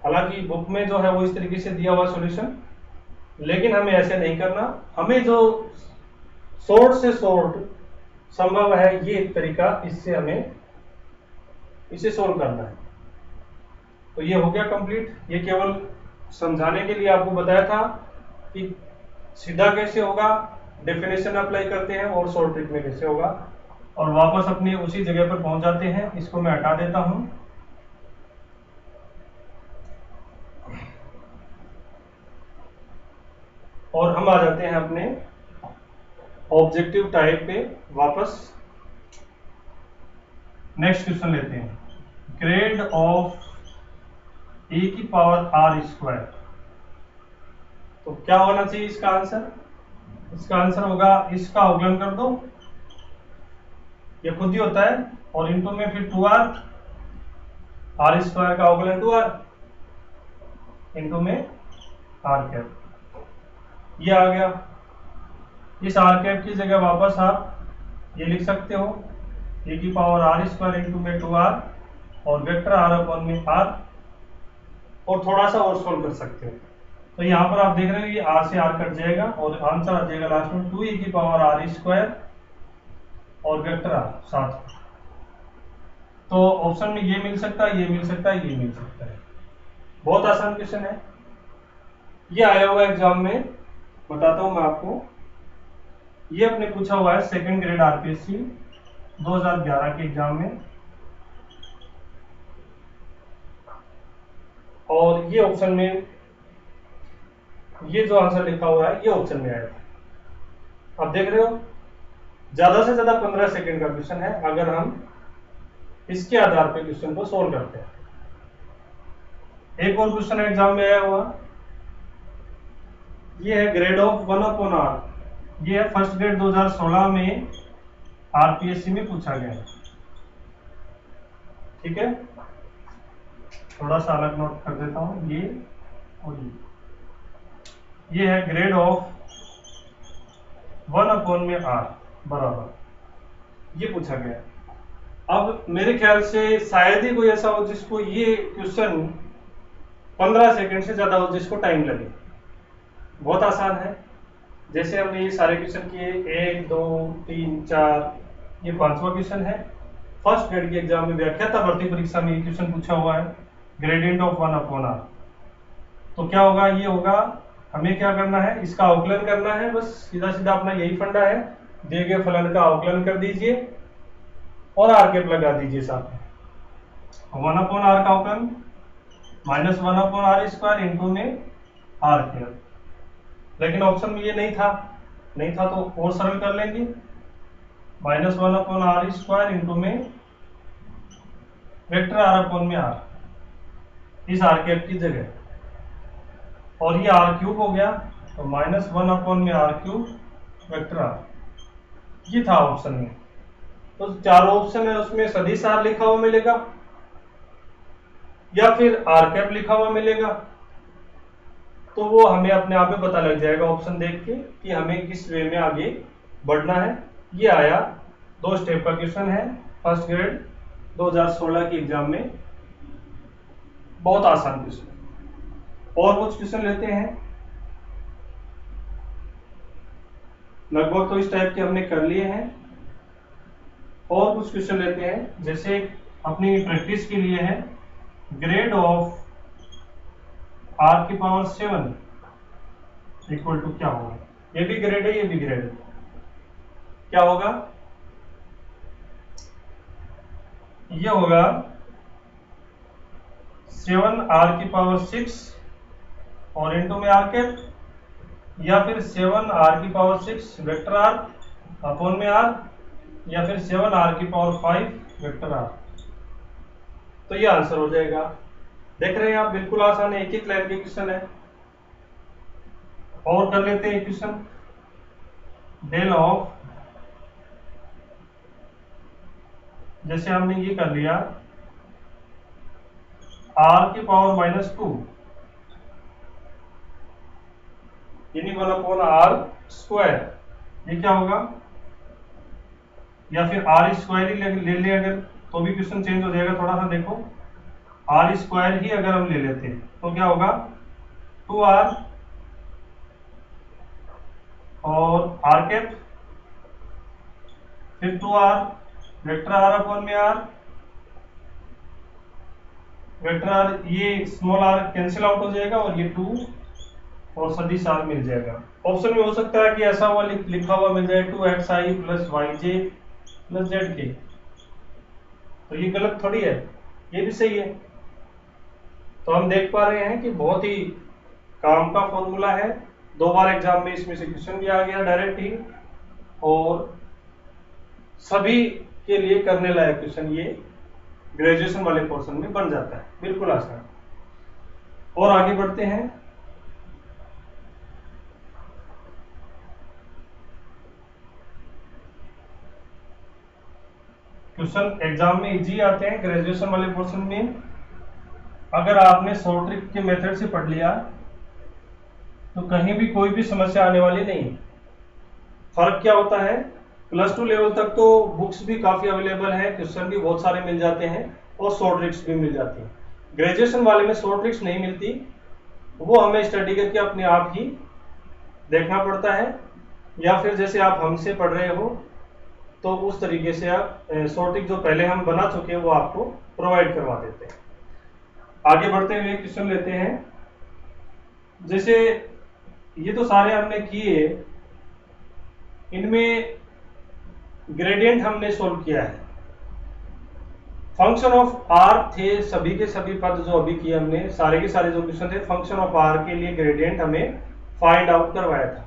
हालांकि बुक में जो है वो इस तरीके से दिया हुआ सॉल्यूशन, लेकिन हमें ऐसे नहीं करना, हमें जो शॉर्ट से शॉर्ट संभव है ये तरीका, इससे हमें इसे सोल्व करना है। तो ये हो गया कंप्लीट, ये केवल समझाने के लिए आपको बताया था कि सीधा कैसे होगा, डेफिनेशन अप्लाई करते हैं, और शॉर्ट ट्रिक में कैसे होगा, और वापस अपनी उसी जगह पर पहुंच जाते हैं। इसको मैं हटा देता हूं, और हम आ जाते हैं अपने ऑब्जेक्टिव टाइप पे वापस। नेक्स्ट क्वेश्चन लेते हैं, ग्रेड ऑफ e की पावर r स्क्वायर, तो क्या होना चाहिए इसका आंसर, इसका आंसर होगा, इसका अवकलन कर दो, ये खुद ही होता है, और इनटू में फिर 2r, r स्क्वायर का अवकलन 2r इनटू में r कैप, ये आ गया। इस r कैप की जगह वापस आप ये लिख सकते हो, e की पावर r स्क्वायर इनटू में 2r, और वेक्टर r अपॉन में r, और थोड़ा सा और सोल्व कर सकते हो। तो यहाँ पर आप देख रहे हो ये r से r कट जाएगा, और आंसर आ जाएगा लास्ट में 2e की पावर r स्क्वायर और वेक्टर r साथ। तो ऑप्शन में ये मिल सकता है, ये मिल सकता है, ये मिल सकता है। बहुत आसान क्वेश्चन है, ये आया हुआ एग्जाम में, बताता हूं मैं आपको। ये अपने पूछा हुआ है सेकंड ग्रेड आरपीएससी 2011 के एग्जाम में, और ये ऑप्शन में ये जो आंसर लिखा हुआ है ये ऑप्शन में आया था। आप देख रहे हो ज्यादा से ज्यादा 15 सेकंड का क्वेश्चन है, अगर हम इसके आधार पर क्वेश्चन को सोल्व करते हैं। एक और क्वेश्चन एग्जाम में आया हुआ, ये है ग्रेड ऑफ 1/r, ये है फर्स्ट ग्रेड 2016 में आरपीएससी में पूछा गया है। ठीक है, थोड़ा सा अलग नोट कर देता हूं, ये और ये है ग्रेड ऑफ 1/r बराबर ये पूछा गया। अब मेरे ख्याल से शायद ही कोई ऐसा हो जिसको ये क्वेश्चन 15 सेकंड से ज्यादा हो, जिसको टाइम लगे। बहुत आसान है। जैसे हमने ये सारे क्वेश्चन किए, 1 2 3 4, ये 5वां क्वेश्चन है। फर्स्ट ग्रेड के एग्जाम में व्याख्याता भर्ती परीक्षा में ये क्वेश्चन पूछा हुआ है, ग्रेडियंट ऑफ 1/r। तो क्या होगा, ये होगा, हमें क्या करना है, इसका अवकलन करना है। बस सीधा सीधा अपना यही फंडा है, दिए गए फलन का अवकलन कर दीजिए और आर कैप लगा दीजिए साथ में। 1/r का अवकलन -1/r² इंटू में आर कैप। लेकिन ऑप्शन में ये नहीं था तो और सरल कर लेंगे, -1/r² इंटू में वेक्टर r/r, इस आर कैप की जगह, और ये r³ हो गया, तो -1/r³ वेक्टर r, ये था ऑप्शन में। तो चारों ऑप्शन है, उसमें सदिश r लिखा हुआ मिलेगा या फिर आर कैप लिखा हुआ मिलेगा। तो वो हमें अपने आप में पता लग जाएगा ऑप्शन देख के कि हमें किस वे में आगे बढ़ना है। ये आया 2 स्टेप का क्वेश्चन है, फर्स्ट ग्रेड 2016 के एग्जाम में, बहुत आसान क्वेश्चन। और कुछ क्वेश्चन लेते हैं, लगभग तो इस टाइप के हमने कर लिए हैं। और कुछ क्वेश्चन लेते हैं, जैसे अपनी प्रैक्टिस के लिए है, grad of r⁴ equal to क्या होगा। ये भी ग्रेड है, ये भी ग्रेड है, क्या होगा, ये होगा 7r⁴ और इंटू में आर कैप, या फिर 7r⁴ वेक्टर r अपॉन में r, या फिर 7r⁵ वेक्टर r। तो ये आंसर हो जाएगा। देख रहे हैं आप, बिल्कुल आसान है, एक एक लाइन के क्वेश्चन है। और कर लेते हैं क्वेश्चन, डेल ऑफ, जैसे हमने ये कर लिया r⁻² यानी 1/r², ये क्या होगा, या फिर r² ही ले ले अगर, तो भी क्वेश्चन चेंज हो जाएगा थोड़ा सा। देखो r² ही अगर हम ले लेते तो क्या होगा, 2r और आर कैप, फिर 2r वेक्टर r अपॉन में r, वेक्टर r, ये स्मॉल r कैंसिल आउट हो जाएगा और ये 2 और सदिश r मिल जाएगा। ऑप्शन में हो सकता है कि ऐसा हुआ लिखा हुआ मिल जाए 2xi + yj + zk, तो ये गलत थोड़ी है, ये भी सही है। तो हम देख पा रहे हैं कि बहुत ही काम का फॉर्मूला है। 2 बार एग्जाम में इसमें से क्वेश्चन भी आ गया डायरेक्ट ही, और सभी के लिए करने लायक क्वेश्चन ये ग्रेजुएशन वाले पोर्शन में बन जाता है, बिल्कुल आसान। और आगे बढ़ते हैं, क्वेश्चन एग्जाम में इजी आते हैं ग्रेजुएशन वाले पोर्शन में। अगर आपने शॉर्ट ट्रिक के मेथड से पढ़ लिया तो कहीं भी कोई भी समस्या आने वाली नहीं। फर्क क्या होता है, +2 लेवल तक तो बुक्स भी काफी अवेलेबल है, क्वेश्चन भी बहुत सारे मिल जाते हैं और शॉर्ट ट्रिक्स भी मिल जाती हैं। ग्रेजुएशन वाले में शॉर्ट ट्रिक्स नहीं मिलती, वो हमें स्टडी करके अपने आप ही देखना पड़ता है, या फिर जैसे आप हमसे पढ़ रहे हो तो उस तरीके से आप शॉर्ट ट्रिक जो पहले हम बना चुके हैं वो आपको प्रोवाइड करवा देते हैं। आगे बढ़ते हुए क्वेश्चन लेते हैं, जैसे ये तो सारे हमने किए, इनमें ग्रेडियंट हमने सोल्व किया है, फंक्शन ऑफ आर थे सभी के सभी पद जो अभी किए हमने, सारे के सारे जो क्वेश्चन थे फंक्शन ऑफ आर के लिए ग्रेडियंट हमें फाइंड आउट करवाया था।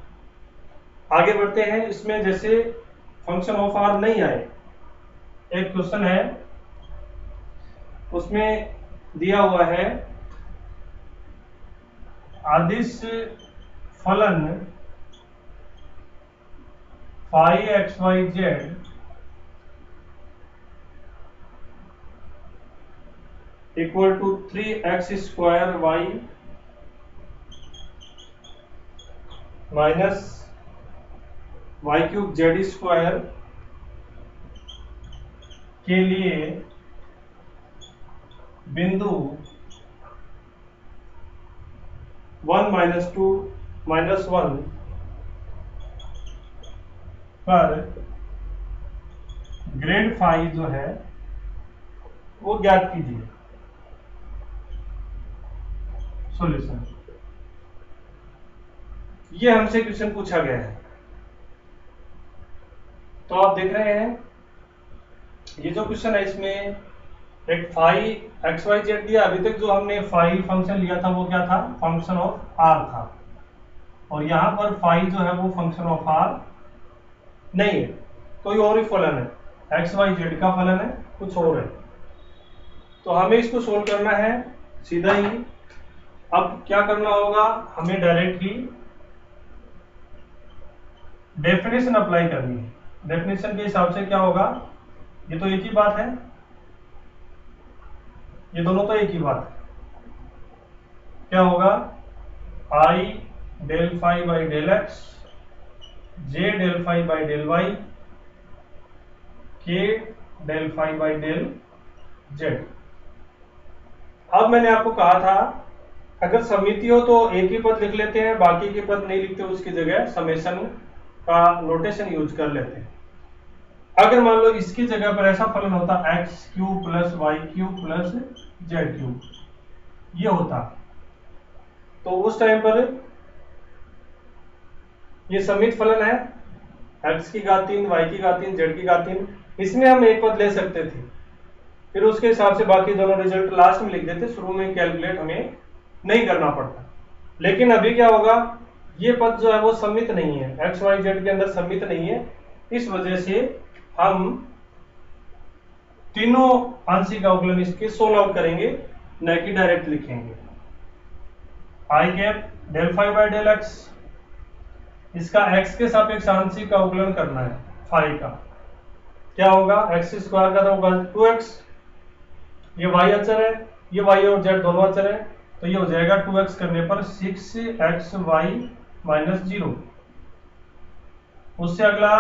आगे बढ़ते हैं, इसमें जैसे फंक्शन ऑफ आर नहीं आए, एक क्वेश्चन है उसमें दिया हुआ है अदिश फलन φxyz equal to 3x² y minus y³ z² के लिए बिंदु 1 - 2 - 1 पर ग्रेड फाई जो है वो ज्ञात कीजिए। सॉल्यूशन, ये हमसे क्वेश्चन पूछा गया है। तो आप देख रहे हैं ये जो क्वेश्चन है इसमें एक फाई एक्स वाई जेड दिया। अभी तक जो हमने फाई फंक्शन लिया था वो क्या था, फंक्शन ऑफ आर था, और यहां पर फाई जो है वो फंक्शन ऑफ आर नहीं है, कोई और ही फलन है, एक्स वाई जेड का फलन है, कुछ और है। तो हमें इसको सोल्व करना है सीधा ही। अब क्या करना होगा, हमें डायरेक्टली डेफिनेशन अप्लाई करनी है। डेफिनेशन के हिसाब से क्या होगा, ये तो एक ही बात है, ये दोनों तो एक ही बात है। क्या होगा, i del phi by del x, j del phi by del y, k del phi by del z. अब मैंने आपको कहा था अगर समिति हो तो एक ही पद लिख लेते हैं, बाकी के पद नहीं लिखते, उसकी जगह समेशन का नोटेशन यूज कर लेते हैं। अगर मान लो इसकी जगह पर ऐसा फलन होता x cube plus y cube plus z cube, ये होता, तो उस टाइम पर ये समित फलन है, एक्स की घात 3 वाई की घात 3 जेड की घात 3, इसमें हम एक पद ले सकते थे, फिर उसके हिसाब से बाकी दोनों रिजल्ट लास्ट में लिख देते, शुरू में कैलकुलेट हमें नहीं करना पड़ता। लेकिन अभी क्या होगा, ये पद जो है वो सम्मित नहीं है, एक्स वाई जेड के अंदर सम्मित नहीं है, इस वजह से हम तीनों आंशिक अवकलन इसके सोल्व आउट करेंगे, न कि डायरेक्ट लिखेंगे। I cap del phi by del x, इसका एक्स के सापेक्ष आंशिक अवकलन करना है फाई का, क्या होगा, एक्स स्क्वायर का तो होगा 2x, ये वाई अचर है, ये वाई और जेड दोनों अचर है, तो ये हो जाएगा 2x करने पर 6xy माइनस 0। उससे अगला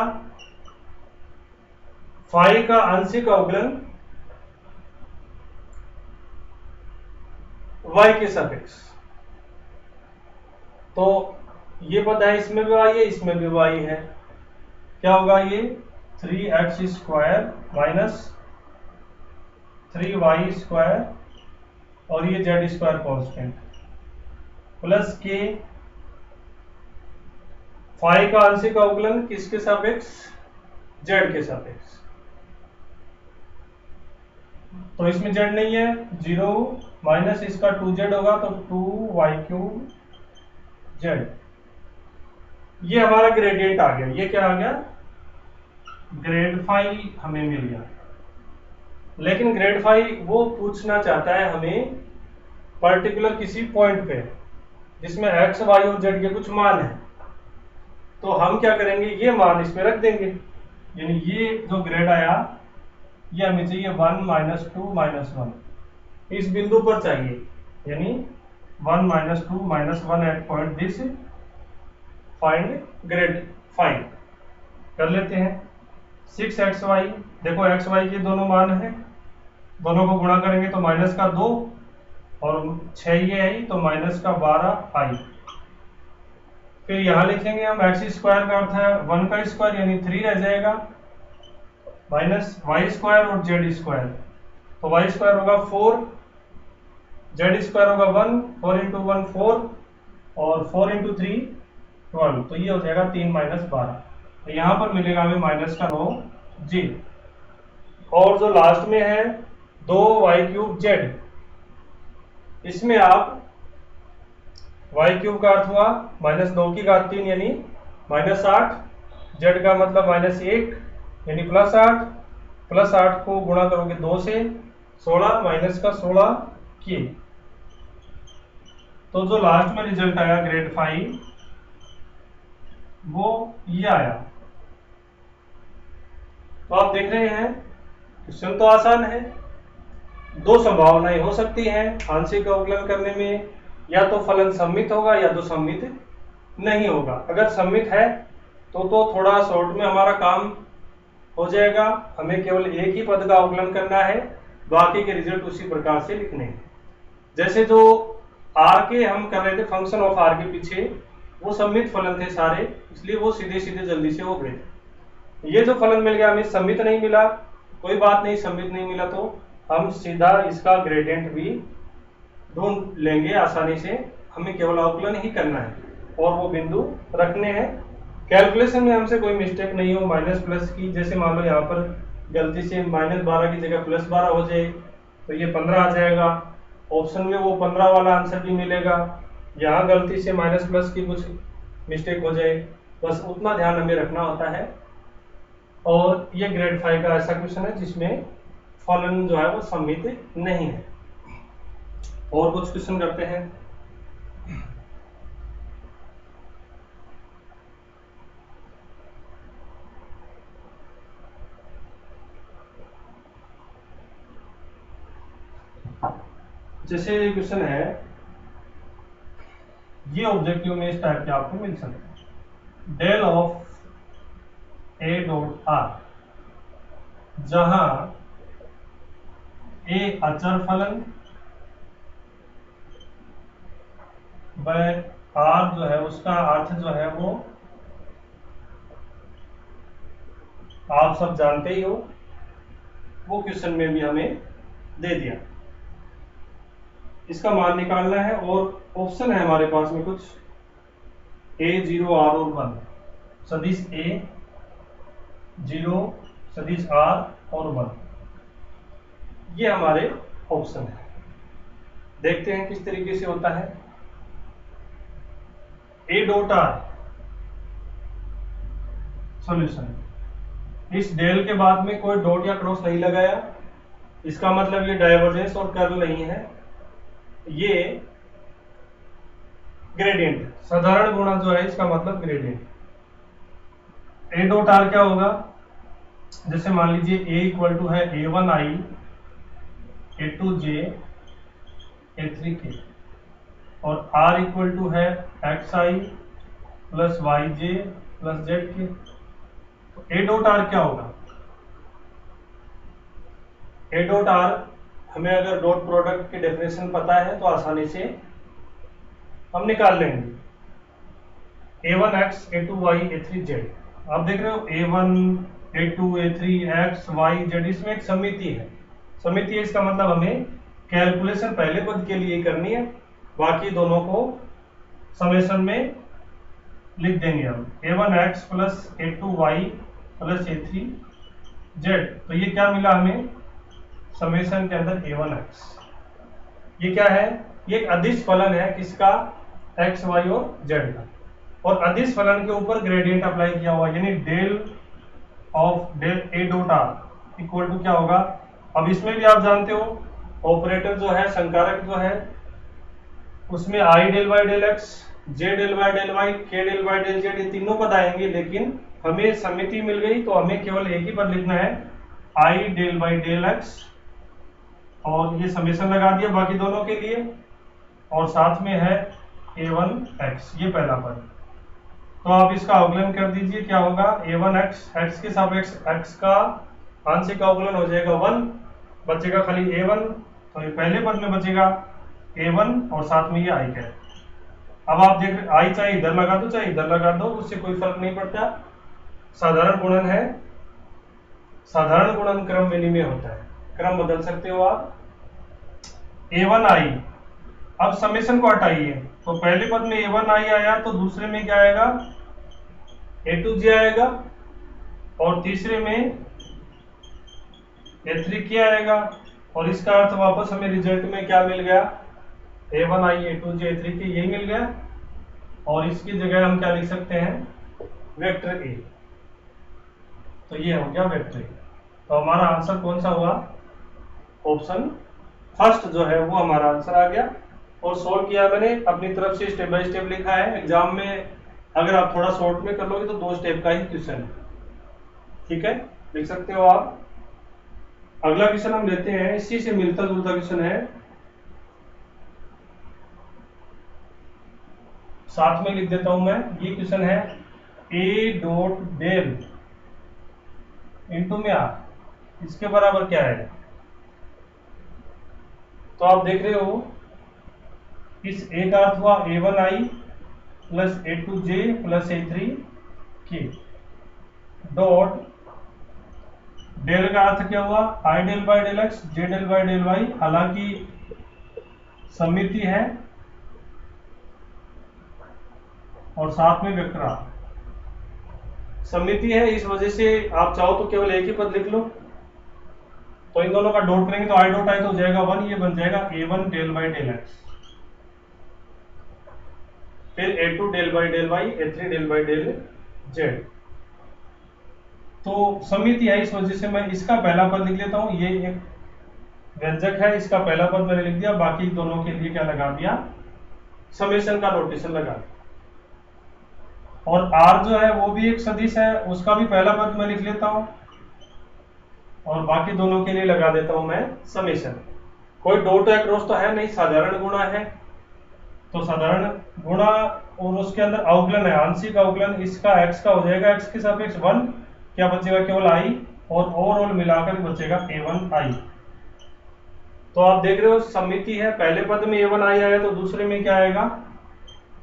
फाई का आंशिक अवकलन y के सापेक्ष, तो ये पता है इसमें भी y है, इसमें भी y है, क्या होगा, ये 3x square minus 3y square और ये जेड स्क्वायर कॉन्स्टेंट प्लस के फाई का आंशिक अवकलन किसके सापेक्ष, जेड के सापेक्ष, तो इसमें जेड नहीं है, 0 माइनस इसका 2z होगा तो 2y क्यूब जेड। ये हमारा ग्रेडियंट आ गया, ये क्या आ गया, ग्रेड फाई हमें मिल गया। लेकिन ग्रेड फाई वो पूछना चाहता है हमें पर्टिकुलर किसी पॉइंट पे जिसमें एक्स वाई और जेड के कुछ मान है, तो हम क्या करेंगे, ये मान इसमें रख देंगे, यानी ये जो ग्रेड आया ये हमें चाहिए 1 - 2 - 1, इस बिंदु पर चाहिए, यानी 1 - 2 - 1 at point this, find grad find कर लेते हैं। 6xy, देखो xy के दोनों मान हैं, दोनों को गुणा करेंगे तो माइनस का 2 और 6 ये आई तो माइनस का 12 आई। फिर यहां लिखेंगे हम x स्क्वायर का अर्थ है 1 का स्क्वायर यानी 3 रह जाएगा, माइनस वाई स्क्वायर और जेड स्क्वायर, तो वाई स्क्वायर होगा 4, जेड स्क्वायर होगा 1, 4 × 1 4 और 4 × 3 12, तो ये हो जाएगा 3 - 12, तो यहां पर मिलेगा हमें माइनस का 9 जी। और जो लास्ट में है 2y क्यूब जेड, इसमें आप y क्यूब का अर्थ हुआ -2 की घात 3 यानी -8, जेड का मतलब -1 यानी +8, +8 को गुणा करोगे 2 से 16 माइनस का 16 के, तो जो लास्ट में रिजल्ट आया ग्रेड फाई वो ये आया। तो आप देख रहे हैं क्वेश्चन तो आसान है, दो संभावनाएं हो सकती हैं आंशिक अवकलन करने में, या तो फलन सम्मित होगा या तो सम्मित नहीं होगा। अगर सम्मित है तो थोड़ा शॉर्ट में हमारा काम हो जाएगा। हमें केवल एक ही पद का अवकलन करना है, बाकी के रिजल्ट उसी प्रकार से लिखने हैं। जैसे जो आर के हम कर रहे थे फंक्शन ऑफ आर के पीछे, वो सम्मित फलन थे सारे, इसलिए वो सीधे सीधे जल्दी से हो गए। ये जो फलन मिल गया हमें सम्मित नहीं मिला, कोई बात नहीं, सम्मित नहीं मिला तो हम सीधा इसका ग्रेडियंट भी ढूंढ लेंगे आसानी से। हमें केवल अवकलन ही करना है और वो बिंदु रखने हैं। कैलकुलेशन में हमसे कोई मिस्टेक नहीं हो माइनस प्लस की। जैसे मान लो यहाँ पर गलती से -12 की जगह +12 हो जाए तो ये 15 आ जाएगा। ऑप्शन में वो 15 वाला आंसर भी मिलेगा। यहाँ गलती से माइनस प्लस की कुछ मिस्टेक हो जाए, बस उतना ध्यान हमें रखना होता है। और ये ग्रेड 5 का ऐसा क्वेश्चन है जिसमें फलन जो है वो सम्मित नहीं है। और कुछ क्वेश्चन करते हैं। जैसे ये क्वेश्चन है, ये ऑब्जेक्टिव में इस टाइप के आपको मिल सकते हैं। Del of a dot r, जहां ए अचर फलन व आर जो है उसका अर्थ जो है वो आप सब जानते ही हो, वो क्वेश्चन में भी हमें दे दिया। इसका मान निकालना है और ऑप्शन है हमारे पास में कुछ a 0 r और 1, सदिश a 0 सदिश r और 1, ये हमारे ऑप्शन है। देखते हैं किस तरीके से होता है। a डॉट r सॉल्यूशन, इस डेल के बाद में कोई डॉट या क्रॉस नहीं लगाया, इसका मतलब ये डायवर्जेंस और कर्ल नहीं है, ये ग्रेडियंट, साधारण गुणा जो है इसका मतलब ग्रेडियंट। a डॉट r क्या होगा, जैसे मान लीजिए a इक्वल टू है a1i a2j a3k और r इक्वल टू है xi plus yj plus zk। तो a डॉट r क्या होगा, a डॉट r हमें अगर डॉट प्रोडक्ट की डेफिनेशन पता है तो आसानी से हम निकाल लेंगे। a1x a2y a3z, आप देख रहे हो a1 a2 a3 x y z, इसमें एक समिति है। समिति है इसका मतलब हमें कैलकुलेशन पहले पद के लिए करनी है, बाकी दोनों को समेशन में लिख देंगे हम। a1x plus a2y plus a3z, तो ये क्या मिला हमें समेशन के अंदर a1x। ये क्या है, ये एक अदिश फलन है किसका, x y और z का, और अदिश फलन के ऊपर ग्रेडियंट अप्लाई किया हुआ, यानी del of del a dot r equal to क्या होगा। अब इसमें भी आप जानते हो ऑपरेटर जो है, संकारक जो है, उसमें i del y del x, j del y del y, k del y del z, ये तीनों पद आएंगे। लेकिन हमें समिति मिल गई तो हमें केवल एक ही पद लिखना है, i del y del x, और ये समेशन लगा दिया बाकी दोनों के लिए, और साथ में है a1x, ये पहला पद। तो आप इसका अवकलन कर दीजिए, क्या होगा a1x, x के सापेक्ष x का आंशिक अवकलन हो जाएगा 1, बचेगा खाली a1, तो ये पहले पद में बचेगा a1 और साथ में ये i है। अब आप देख रहे i चाहे इधर लगा दो चाहे इधर लगा दो, उससे कोई फर्क नहीं पड़ता, साधारण गुणन है, साधारण गुणन क्रम विनिमय होता है, क्रम बदल सकते हो आप। a1i, अब समेशन को हटाइए, तो पहले पद में a1i आया तो दूसरे में क्या आएगा a2j आएगा, और तीसरे में a3k आएगा, और इसका अर्थ वापस हमें रिजल्ट में क्या मिल गया, a1i a2j a3k, यही मिल गया। और इसकी जगह हम क्या लिख सकते हैं, वेक्टर a, तो ये हो गया वेक्टर a। तो हमारा आंसर कौन सा हुआ, ऑप्शन फर्स्ट जो है वो हमारा आंसर आ गया। और सोल्व किया मैंने अपनी तरफ से, स्टेप बाय स्टेप लिखा है। एग्जाम में अगर आप थोड़ा शॉर्ट में कर लोगे तो 2 स्टेप का ही क्वेश्चन है, ठीक है, लिख सकते हो आप। अगला क्वेश्चन हम लेते हैं, इसी से मिलता जुलता क्वेश्चन है, साथ में लिख देता हूं मैं। ये क्वेश्चन है a डॉट डेल इंटू में आर, इसके बराबर क्या है? तो आप देख रहे हो इस ए का अर्थ हुआ a1i plus a2j plus a3k dot del का अर्थ क्या हुआ? I del by del x j del by del y, हालांकि समिति है और साथ में वेक्टर आर। समिति है इस वजह से आप चाहो तो केवल एक ही पद लिख लो, तो इन दोनों का डॉट करेंगे तो आई डॉट आई तो हो जाएगा 1, ये बन जाएगा a1 del by del x, फिर a2 del by del y, a3 del by del z. तो समिति है इस वजह से मैं इसका पहला पद लिख लेता हूं, ये एक व्यंजक है, इसका पहला पद मैंने लिख दिया, बाकी दोनों के लिए क्या लगा दिया? समेशन का नोटेशन लगा दिया। और r जो है वो भी एक सदिश है, उसका भी पहला पद मैं लिख लेता हूं और बाकी दोनों के लिए लगा देता हूं मैं समेशन। कोई डॉट या क्रॉस तो है नहीं, साधारण गुणा है, तो साधारण गुणा और उसके अंदर अवकलन है, आंशिक अवकलन, इसका x का हो जाएगा x के सापेक्ष 1, क्या बचेगा? केवल i, और ओवरऑल मिलाकर बचेगा a1i। तो आप देख रहे हो समिति है, पहले पद में a1i आया तो दूसरे में क्या आएगा?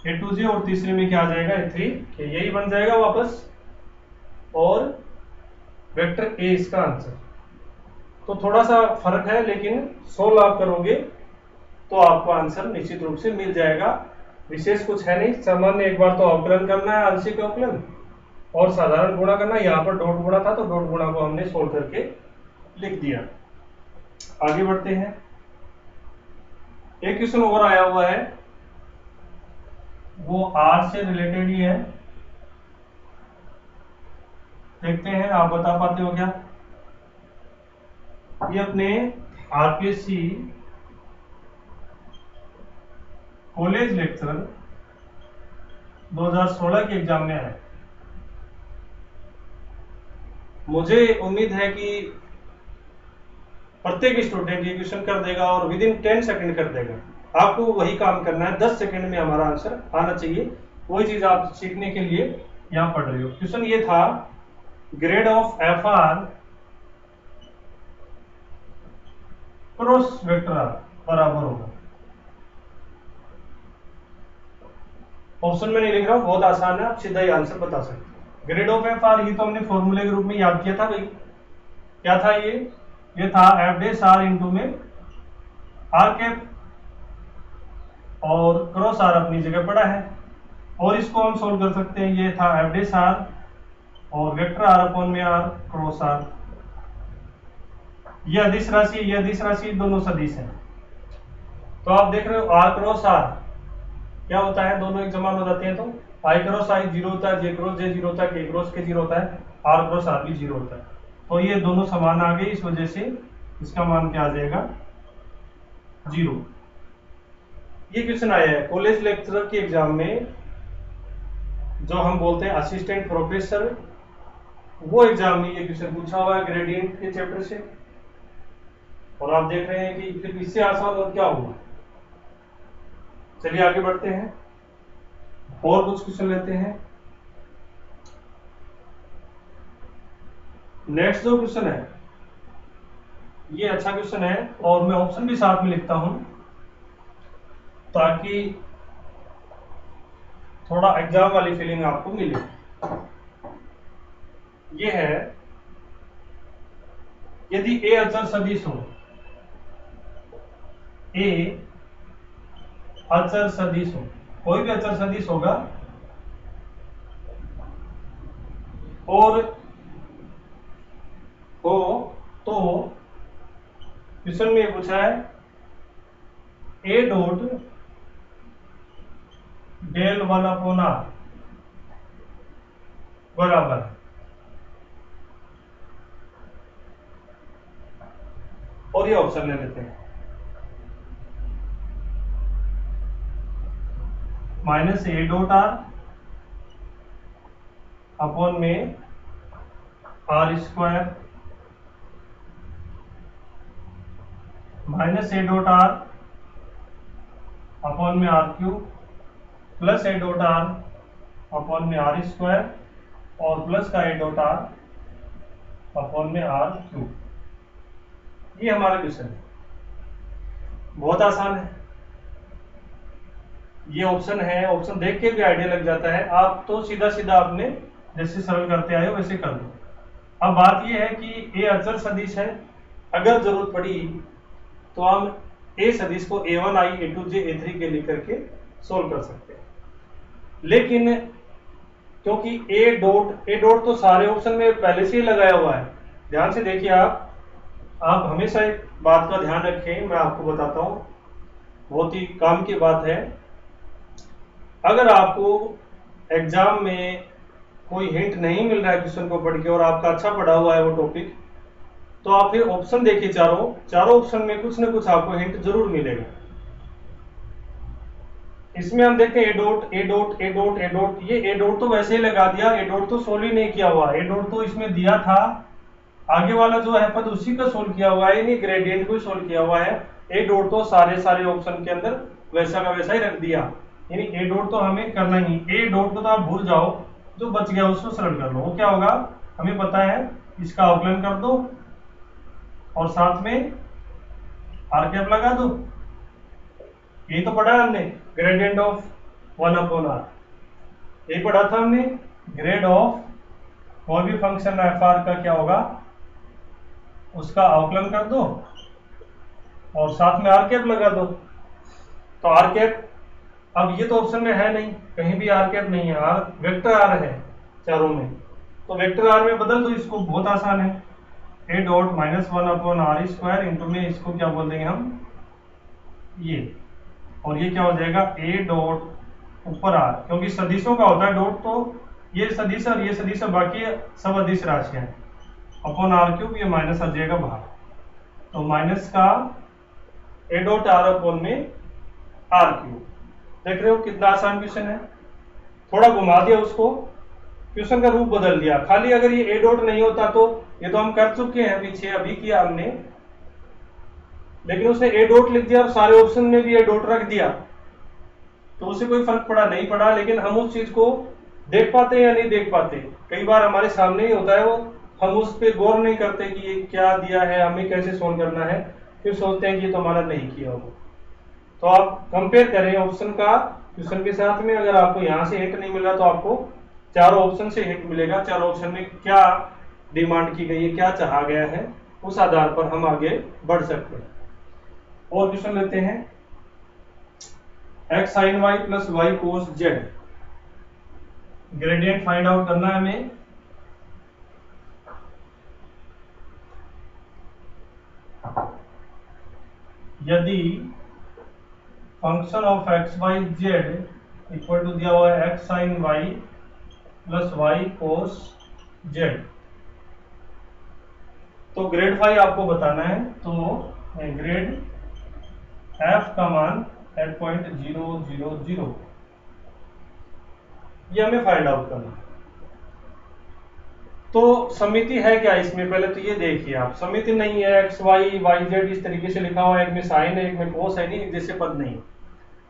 a2j, और तीसरे में क्या आ जाएगा? a3k, यही बन जाएगा वापस, और वेक्टर a इसका आंसर। तो थोड़ा सा फर्क है, लेकिन सोल्व आप करोगे तो आपको आंसर निश्चित रूप से मिल जाएगा। विशेष कुछ है नहीं, सामान्य एक बार तो अवकलन करना है, आंशिक अवकलन, और साधारण गुणा करना। यहाँ पर डॉट गुणा था तो डॉट गुणा को हमने सोल्व करके लिख दिया। आगे बढ़ते हैं, एक क्वेश्चन और आया हुआ है, वो आर से रिलेटेड ही है, देखते हैं आप बता पाते हो क्या। ये अपने आरपीएससी कॉलेज लेक्चर 2016 के एग्जाम में है। मुझे उम्मीद है कि प्रत्येक स्टूडेंट ये क्वेश्चन कर देगा और विद इन 10 सेकंड कर देगा। आपको वही काम करना है, 10 सेकंड में हमारा आंसर आना चाहिए, वही चीज आप सीखने के लिए यहां पढ़ रहे हो। क्वेश्चन ये था, grad of f r cross vector r बराबर होगा। ऑप्शन में नहीं लिख रहा हूं, बहुत आसान है, आप सीधा ही आंसर बता सकते हो। ग्रेड ऑफ एफ आर, ये तो हमने फॉर्मूले के रूप में याद किया था भाई। क्या था ये था एफ डेस आर इंटू में आर कैप, और क्रॉस आर अपनी जगह पड़ा है, और इसको हम सोल्व कर सकते हैं। ये था एफ डेस आर और वेक्टर आर अपॉन में आर क्रॉस आर। ये अदिश राशि, ये अदिश राशि, दोनों सदिश हैं। तो आप देख रहे हो आर क्रॉस आर क्या होता है, दोनों एक समान हो जाते हैं, तो आई क्रॉस आई 0 होता है, जे क्रॉस जे 0 होता है, के क्रॉस के 0 होता है, आर क्रॉस आर भी 0 होता है। तो ये दोनों समान आ गए, इस वजह से इसका मान क्या आ जाएगा? 0। ये क्वेश्चन आया है कॉलेज लेक्चरर के एग्जाम में, जो हम बोलते हैं असिस्टेंट प्रोफेसर, वो एग्जाम में ये क्वेश्चन पूछा हुआ है ग्रेडियंट के चैप्टर से। और आप देख रहे हैं कि फिर इससे आसान और क्या होगा। चलिए आगे बढ़ते हैं, और कुछ क्वेश्चन लेते हैं। नेक्स्ट जो क्वेश्चन है ये अच्छा क्वेश्चन है, और मैं ऑप्शन भी साथ में लिखता हूं ताकि थोड़ा एग्जाम वाली फीलिंग आपको मिले। ये है, यदि ए अचर सदिश हो, ए अचर सदिश हो, कोई भी अचर सदिश होगा, और हो तो क्वेश्चन में पूछा है a dot del 1 upon r बराबर, और ये ऑप्शन ले लेते हैं, minus a dot r upon में r square, minus a dot r upon में r cube, plus a dot r upon में आर स्क्वायर, और प्लस का ए डॉट आर अपॉन में आर क्यूब। ये हमारा क्वेश्चन है, बहुत आसान है। ये ऑप्शन है, ऑप्शन देख के भी आइडिया लग जाता है। आप तो सीधा सीधा आपने जैसे सरल करते आए हो वैसे कर दो। अब बात ये है कि ए अचर सदिश है, अगर जरूरत पड़ी तो हम ए सदिश को a1i a2j a3 के लिख करके सोल्व कर सकते हैं। लेकिन क्योंकि ए डॉट तो सारे ऑप्शन में पहले से ही लगाया हुआ है, ध्यान से देखिए आप हमेशा एक बात का ध्यान रखें, मैं आपको बताता हूं, बहुत ही काम की बात है। अगर आपको एग्जाम में कोई हिंट नहीं मिल रहा है क्वेश्चन को पढ़ के और आपका अच्छा पढ़ा हुआ है वो टॉपिक, तो आप फिर ऑप्शन देखिए, चारों ऑप्शन में कुछ ना कुछ आपको हिंट जरूर मिलेगा। इसमें हम देखते हैं ए dot A dot A dot A dot, ये ए डॉट तो वैसे ही लगा दिया, ए डॉट तो सोल्व ही नहीं किया हुआ, ए डॉट तो इसमें दिया था, आगे वाला जो है पद उसी का सोल्व किया हुआ है, नहीं ग्रेडियंट को ही सोल्व किया हुआ है। ए डॉट तो सारे ऑप्शन के अंदर वैसा का वैसा ही रख दिया, यानी ए डॉट तो हमें करना ही। ए डॉट को तो आप भूल जाओ, जो बच गया उसको सरल कर लो। वो क्या होगा हमें पता है, इसका अवकलन कर दो और साथ में आर कैप लगा दो। यही तो पढ़ा है हमने, ग्रेडियंट ऑफ 1/r, यही पढ़ा था हमने। ग्रेड ऑफ कोई भी फंक्शन एफ आर का क्या होगा, उसका अवकलन कर दो और साथ में आर कैप लगा दो। तो आर कैप, अब ये तो ऑप्शन में है नहीं, कहीं भी आर कैप नहीं है, आर वेक्टर आर है चारों में, तो वेक्टर आर में बदल दो इसको, बहुत आसान है। ए डॉट -1/r² इंटू में इसको क्या बोल देंगे हम, ये, और ये क्या हो जाएगा ए डॉट ऊपर आर, क्योंकि सदिशों का होता है डॉट, तो ये सदिश और ये सदिश, बाकी सब अदिश राशियां हैं, अपॉन आर क्यूब, ये माइनस आ जाएगा बाहर, तो माइनस का ए डॉट आर अपॉन में आर क्यूब। देख रहे हो कितना आसान क्वेश्चन है, थोड़ा घुमा दिया उसको, क्वेश्चन का रूप बदल दिया। खाली अगर ये ए डॉट नहीं होता तो ये तो हम कर चुके हैं पीछे, अभी किया हमने, लेकिन उसने ए डॉट लिख दिया और सारे ऑप्शन में भी ए डॉट रख दिया, तो उससे कोई फर्क पड़ा नहीं पड़ा। लेकिन हम उस चीज को देख पाते या नहीं देख पाते, कई बार हमारे सामने ही होता है वो, हम उस पर गौर नहीं करते कि ये क्या दिया है, हमें कैसे सोल्व करना है, फिर सोचते हैं कि ये तो हमारा नहीं किया होगा। तो आप कंपेयर करें ऑप्शन का क्वेश्चन के साथ में, अगर आपको यहाँ से हिंट नहीं मिला तो आपको चारों ऑप्शन से हिंट मिलेगा, चारों ऑप्शन में क्या डिमांड की गई है, क्या चाहा गया है, उस आधार पर हम आगे बढ़ सकते हैं। और क्वेश्चन लेते हैं, x sin y plus y cos z, gradient find out करना है हमें। यदि function of x y z equal to दिया हुआ है x sin y plus y cos z, तो ग्रेड फाई आपको बताना है, तो ग्रेड f का मान एट पॉइंट 000, ये हमें फाइंड आउट करना है। तो समिति है क्या इसमें, पहले तो ये देखिए आप, समिति नहीं है, एक्स वाई वाई जेड इस तरीके से लिखा हुआ है, एक में साइन है एक में कोस है, नहीं एक जैसे पद नहीं।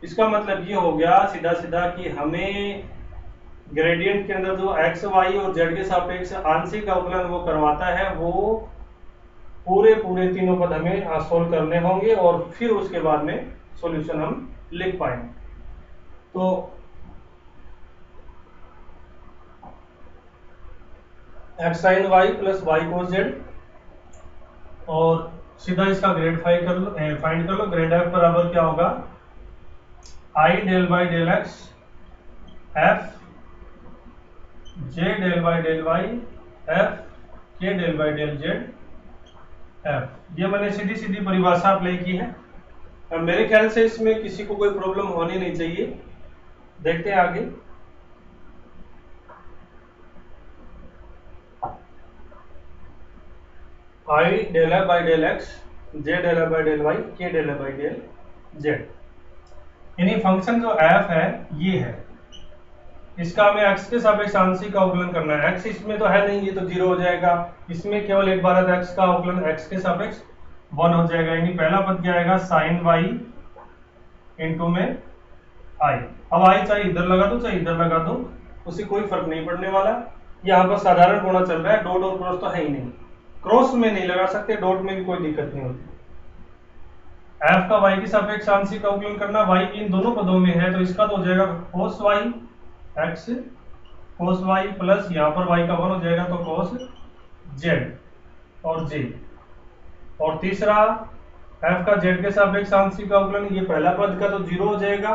इसका मतलब ये हो गया सीधा सीधा कि हमें ग्रेडियंट के अंदर जो एक्स वाई और जेड के सापेक्ष आंशिक अवकलन वो करवाता है, वो पूरे तीनों पद हमें सोल्व करने होंगे और फिर उसके बाद में सॉल्यूशन हम लिख पाएंगे। तो x sine y plus y cos z, और सीधा इसका ग्रेड फाइंड कर लो। ग्रेड एफ बराबर क्या होगा, i del by del x f j del by del y f k del by del z f. ये मैंने सीधी सीधी परिभाषा अप्लाई की है। अब मेरे ख्याल से इसमें किसी को कोई प्रॉब्लम होनी नहीं चाहिए। देखते हैं आगे। I del f by del x j del f by del y k del f by del z, यानी फंक्शन जो एफ है ये है, इसका हमें एक्स के सापेक्ष आंशिक का अवकलन करना है। एक्स इसमें तो है नहीं, ये तो 0 हो जाएगा। इसमें केवल एक बार एक्स का अवकलन एक्स के सापेक्ष 1 हो जाएगा, यानी पहला पद क्या आएगा, साइन वाई इंटू में आई। अब आई चाहे इधर लगा दो चाहे इधर लगा दो, उससे कोई फर्क नहीं पड़ने वाला। यहाँ पर साधारण गुणा चल रहा है, डॉट और क्रॉस तो है ही नहीं। क्रॉस में नहीं लगा सकते, डॉट में भी कोई दिक्कत नहीं होती। एफ का वाई के सापेक्ष आंशिक अवकलन करना, वाई इन दोनों पदों में है तो इसका तो हो जाएगा cos y x cos y plus यहाँ पर y का 1 हो जाएगा तो cos z और j। और तीसरा f का z के सापेक्ष आंशिक अवकलन, ये पहला पद का तो 0 हो जाएगा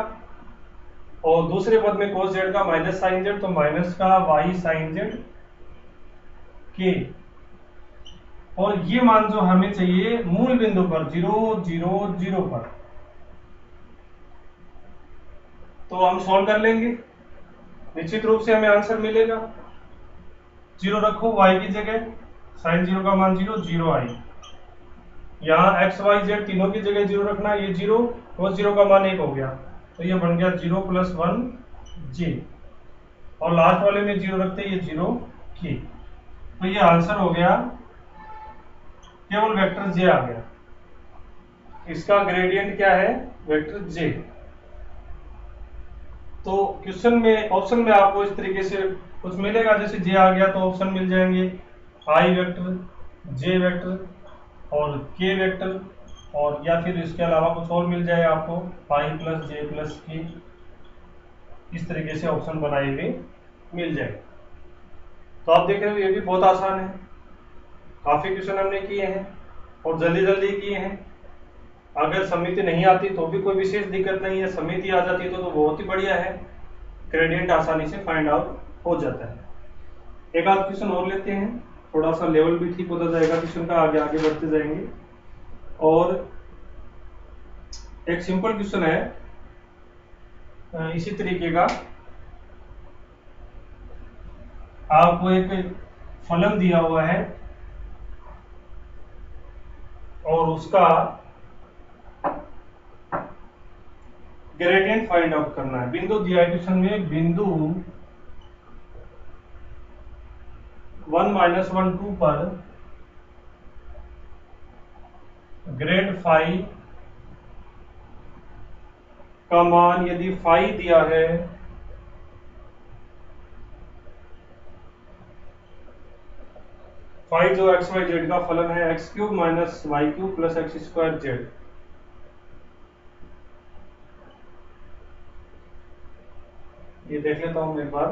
और दूसरे पद में cos z का माइनस साइन z तो माइनस का y साइन z के। और ये मान जो हमें चाहिए मूल बिंदु पर 0 0 0 पर, तो हम सॉल्व कर लेंगे, निश्चित रूप से हमें आंसर मिलेगा। 0 रखो y की जगह, साइन 0 का मान 0 0 आई, यहाँ x y z तीनों की जगह 0 रखना, ये 0 cos 0 का मान 1 हो गया तो ये बन गया 0 + 1 j, और लास्ट वाले में 0 रखते ये 0 k। तो ये आंसर हो गया, केवल वेक्टर j आ गया, इसका ग्रेडियंट क्या है वेक्टर j। तो क्वेश्चन में ऑप्शन में आपको इस तरीके से कुछ मिलेगा, जैसे j आ गया तो ऑप्शन मिल जाएंगे i वेक्टर, j वेक्टर और k वेक्टर, और या फिर इसके अलावा कुछ और मिल जाए आपको i + j + k, इस तरीके से ऑप्शन बनाए हुए मिल जाए। तो आप देख रहे हो ये भी बहुत आसान है, काफी क्वेश्चन हमने किए हैं और जल्दी जल्दी किए हैं। अगर समिति नहीं आती तो भी कोई विशेष दिक्कत नहीं है, समिति आ जाती तो बहुत ही बढ़िया है, ग्रेडियंट आसानी से फाइंड आउट हो जाता है। एक आध क्वेश्चन और लेते हैं, थोड़ा सा लेवल भी ठीक होता जाएगा क्वेश्चन का, आगे आगे बढ़ते जाएंगे। और एक सिंपल क्वेश्चन है इसी तरीके का, आपको एक फलन दिया हुआ है और उसका ग्रेडियंट फाइंड आउट करना है। बिंदु दिया है क्वेश्चन में, बिंदु 1 - 1 2 पर ग्रेड फाई का मान यदि फाई दिया है फाई जो एक्स वाई जेड का फलन है x³ - y³ + x² z। ये देख लेता हूं मैं एक बार,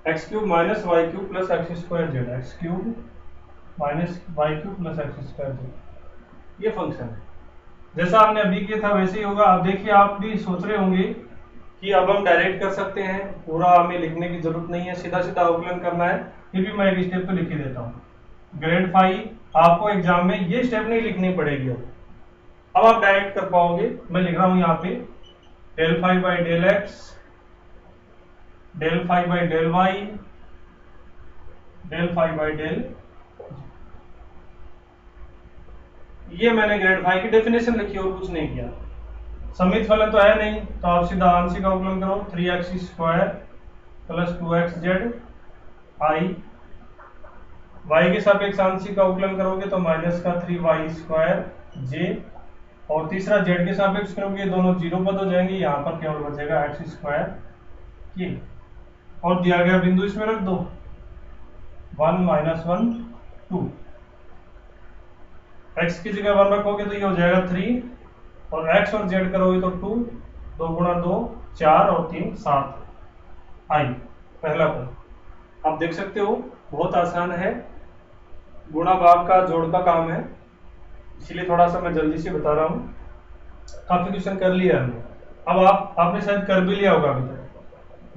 x³ - y³ + x² z, x³ - y³ + x² z, ये फंक्शन है। जैसा हमने अभी किया था वैसे ही होगा। अब देखिए आप भी सोच रहे होंगे कि अब हम डायरेक्ट कर सकते हैं, पूरा हमें लिखने की जरूरत नहीं है, सीधा सीधा अवकलन करना है, ये भी मैं एक स्टेप तो लिख ही देता हूँ। ग्रेड फाई आपको एग्जाम में ये स्टेप नहीं लिखनी पड़ेगी, अब आप डायरेक्ट कर पाओगे। मैं लिख रहा हूं यहाँ पे del phi by del x, del phi by del y, del phi by del, ये मैंने ग्रेड फाई की डेफिनेशन लिखी और कुछ नहीं किया। समित फलन तो है नहीं तो आप सीधा आंशिक अवकलन करो, 3x² + 2xz i, y के सापेक्ष आंशिक अवकलन करोगे तो माइनस का 3y² j, और तीसरा z के सापेक्ष करोगे दोनों 0 पद हो जाएंगे, यहाँ पर केवल बचेगा x² k, और दिया गया बिंदु इसमें रख दो 1 - 1 2, x की जगह 1 रखोगे तो ये हो जाएगा 3, और x और z करोगे तो 2, 2 × 2 4 और 3 7 i, पहला पद। आप देख सकते हो बहुत आसान है, गुणा भाग का जोड़ का काम है, इसलिए थोड़ा सा मैं जल्दी से बता रहा हूँ। काफी क्वेश्चन कर लिया हमने, अब आपने शायद कर भी लिया होगा अभी तक।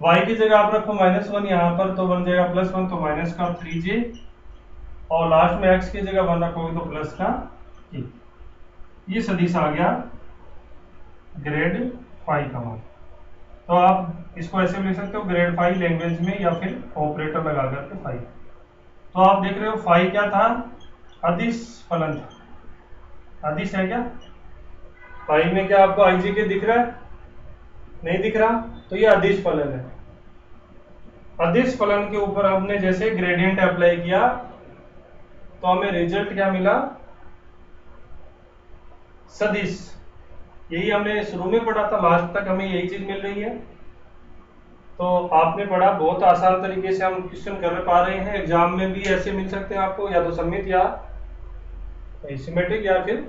y की जगह आप रखो -1 यहाँ पर तो बन जाएगा +1 तो माइनस का 3j, और लास्ट में x की जगह 1 रखोगे तो प्लस का k। ये सदिश आ गया ग्रेड फाई का मान। तो आप इसको ऐसे भी लिख सकते हो ग्रेड फाई लैंग्वेज में, या फिर ऑपरेटर लगा करके फाई। तो आप देख रहे हो फाई क्या था, अदिश फलन था। अदिश है क्या, फाई में क्या आपको ijk दिख रहा है, नहीं दिख रहा, तो ये अदिश फलन है। अदिश फलन के ऊपर हमने जैसे ग्रेडियंट अप्लाई किया तो हमें रिजल्ट क्या मिला, सदिश। यही हमने शुरू में पढ़ा था, लास्ट तक हमें यही चीज मिल रही है। तो आपने पढ़ा, बहुत आसान तरीके से हम क्वेश्चन कर पा रहे हैं, एग्जाम में भी ऐसे मिल सकते हैं आपको, या तो समित या सिमेट्रिक या फिर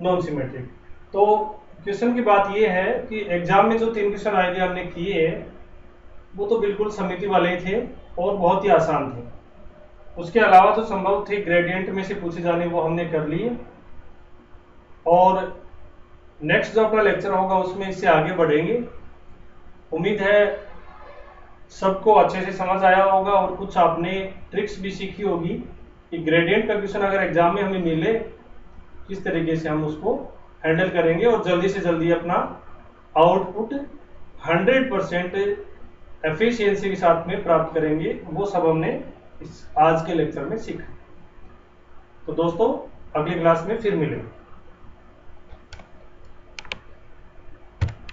नॉन सिमेट्रिक। तो क्वेश्चन की बात यह है कि एग्जाम में जो 3 क्वेश्चन आए थे हमने किए वो तो बिल्कुल समिति वाले ही थे और बहुत ही आसान थे। उसके अलावा जो संभव थे ग्रेडियंट में से पूछे जाने वो हमने कर लिए, और नेक्स्ट जो अपना लेक्चर होगा उसमें इससे आगे बढ़ेंगे। उम्मीद है सबको अच्छे से समझ आया होगा और कुछ आपने ट्रिक्स भी सीखी होगी कि ग्रेडियंट का क्वेश्चन अगर एग्जाम में हमें मिले किस तरीके से हम उसको हैंडल करेंगे और जल्दी से जल्दी अपना आउटपुट 100% एफिशिएंसी के साथ में प्राप्त करेंगे। वो सब हमने इस आज के लेक्चर में सीखा। तो दोस्तों अगली क्लास में फिर मिलेंगे।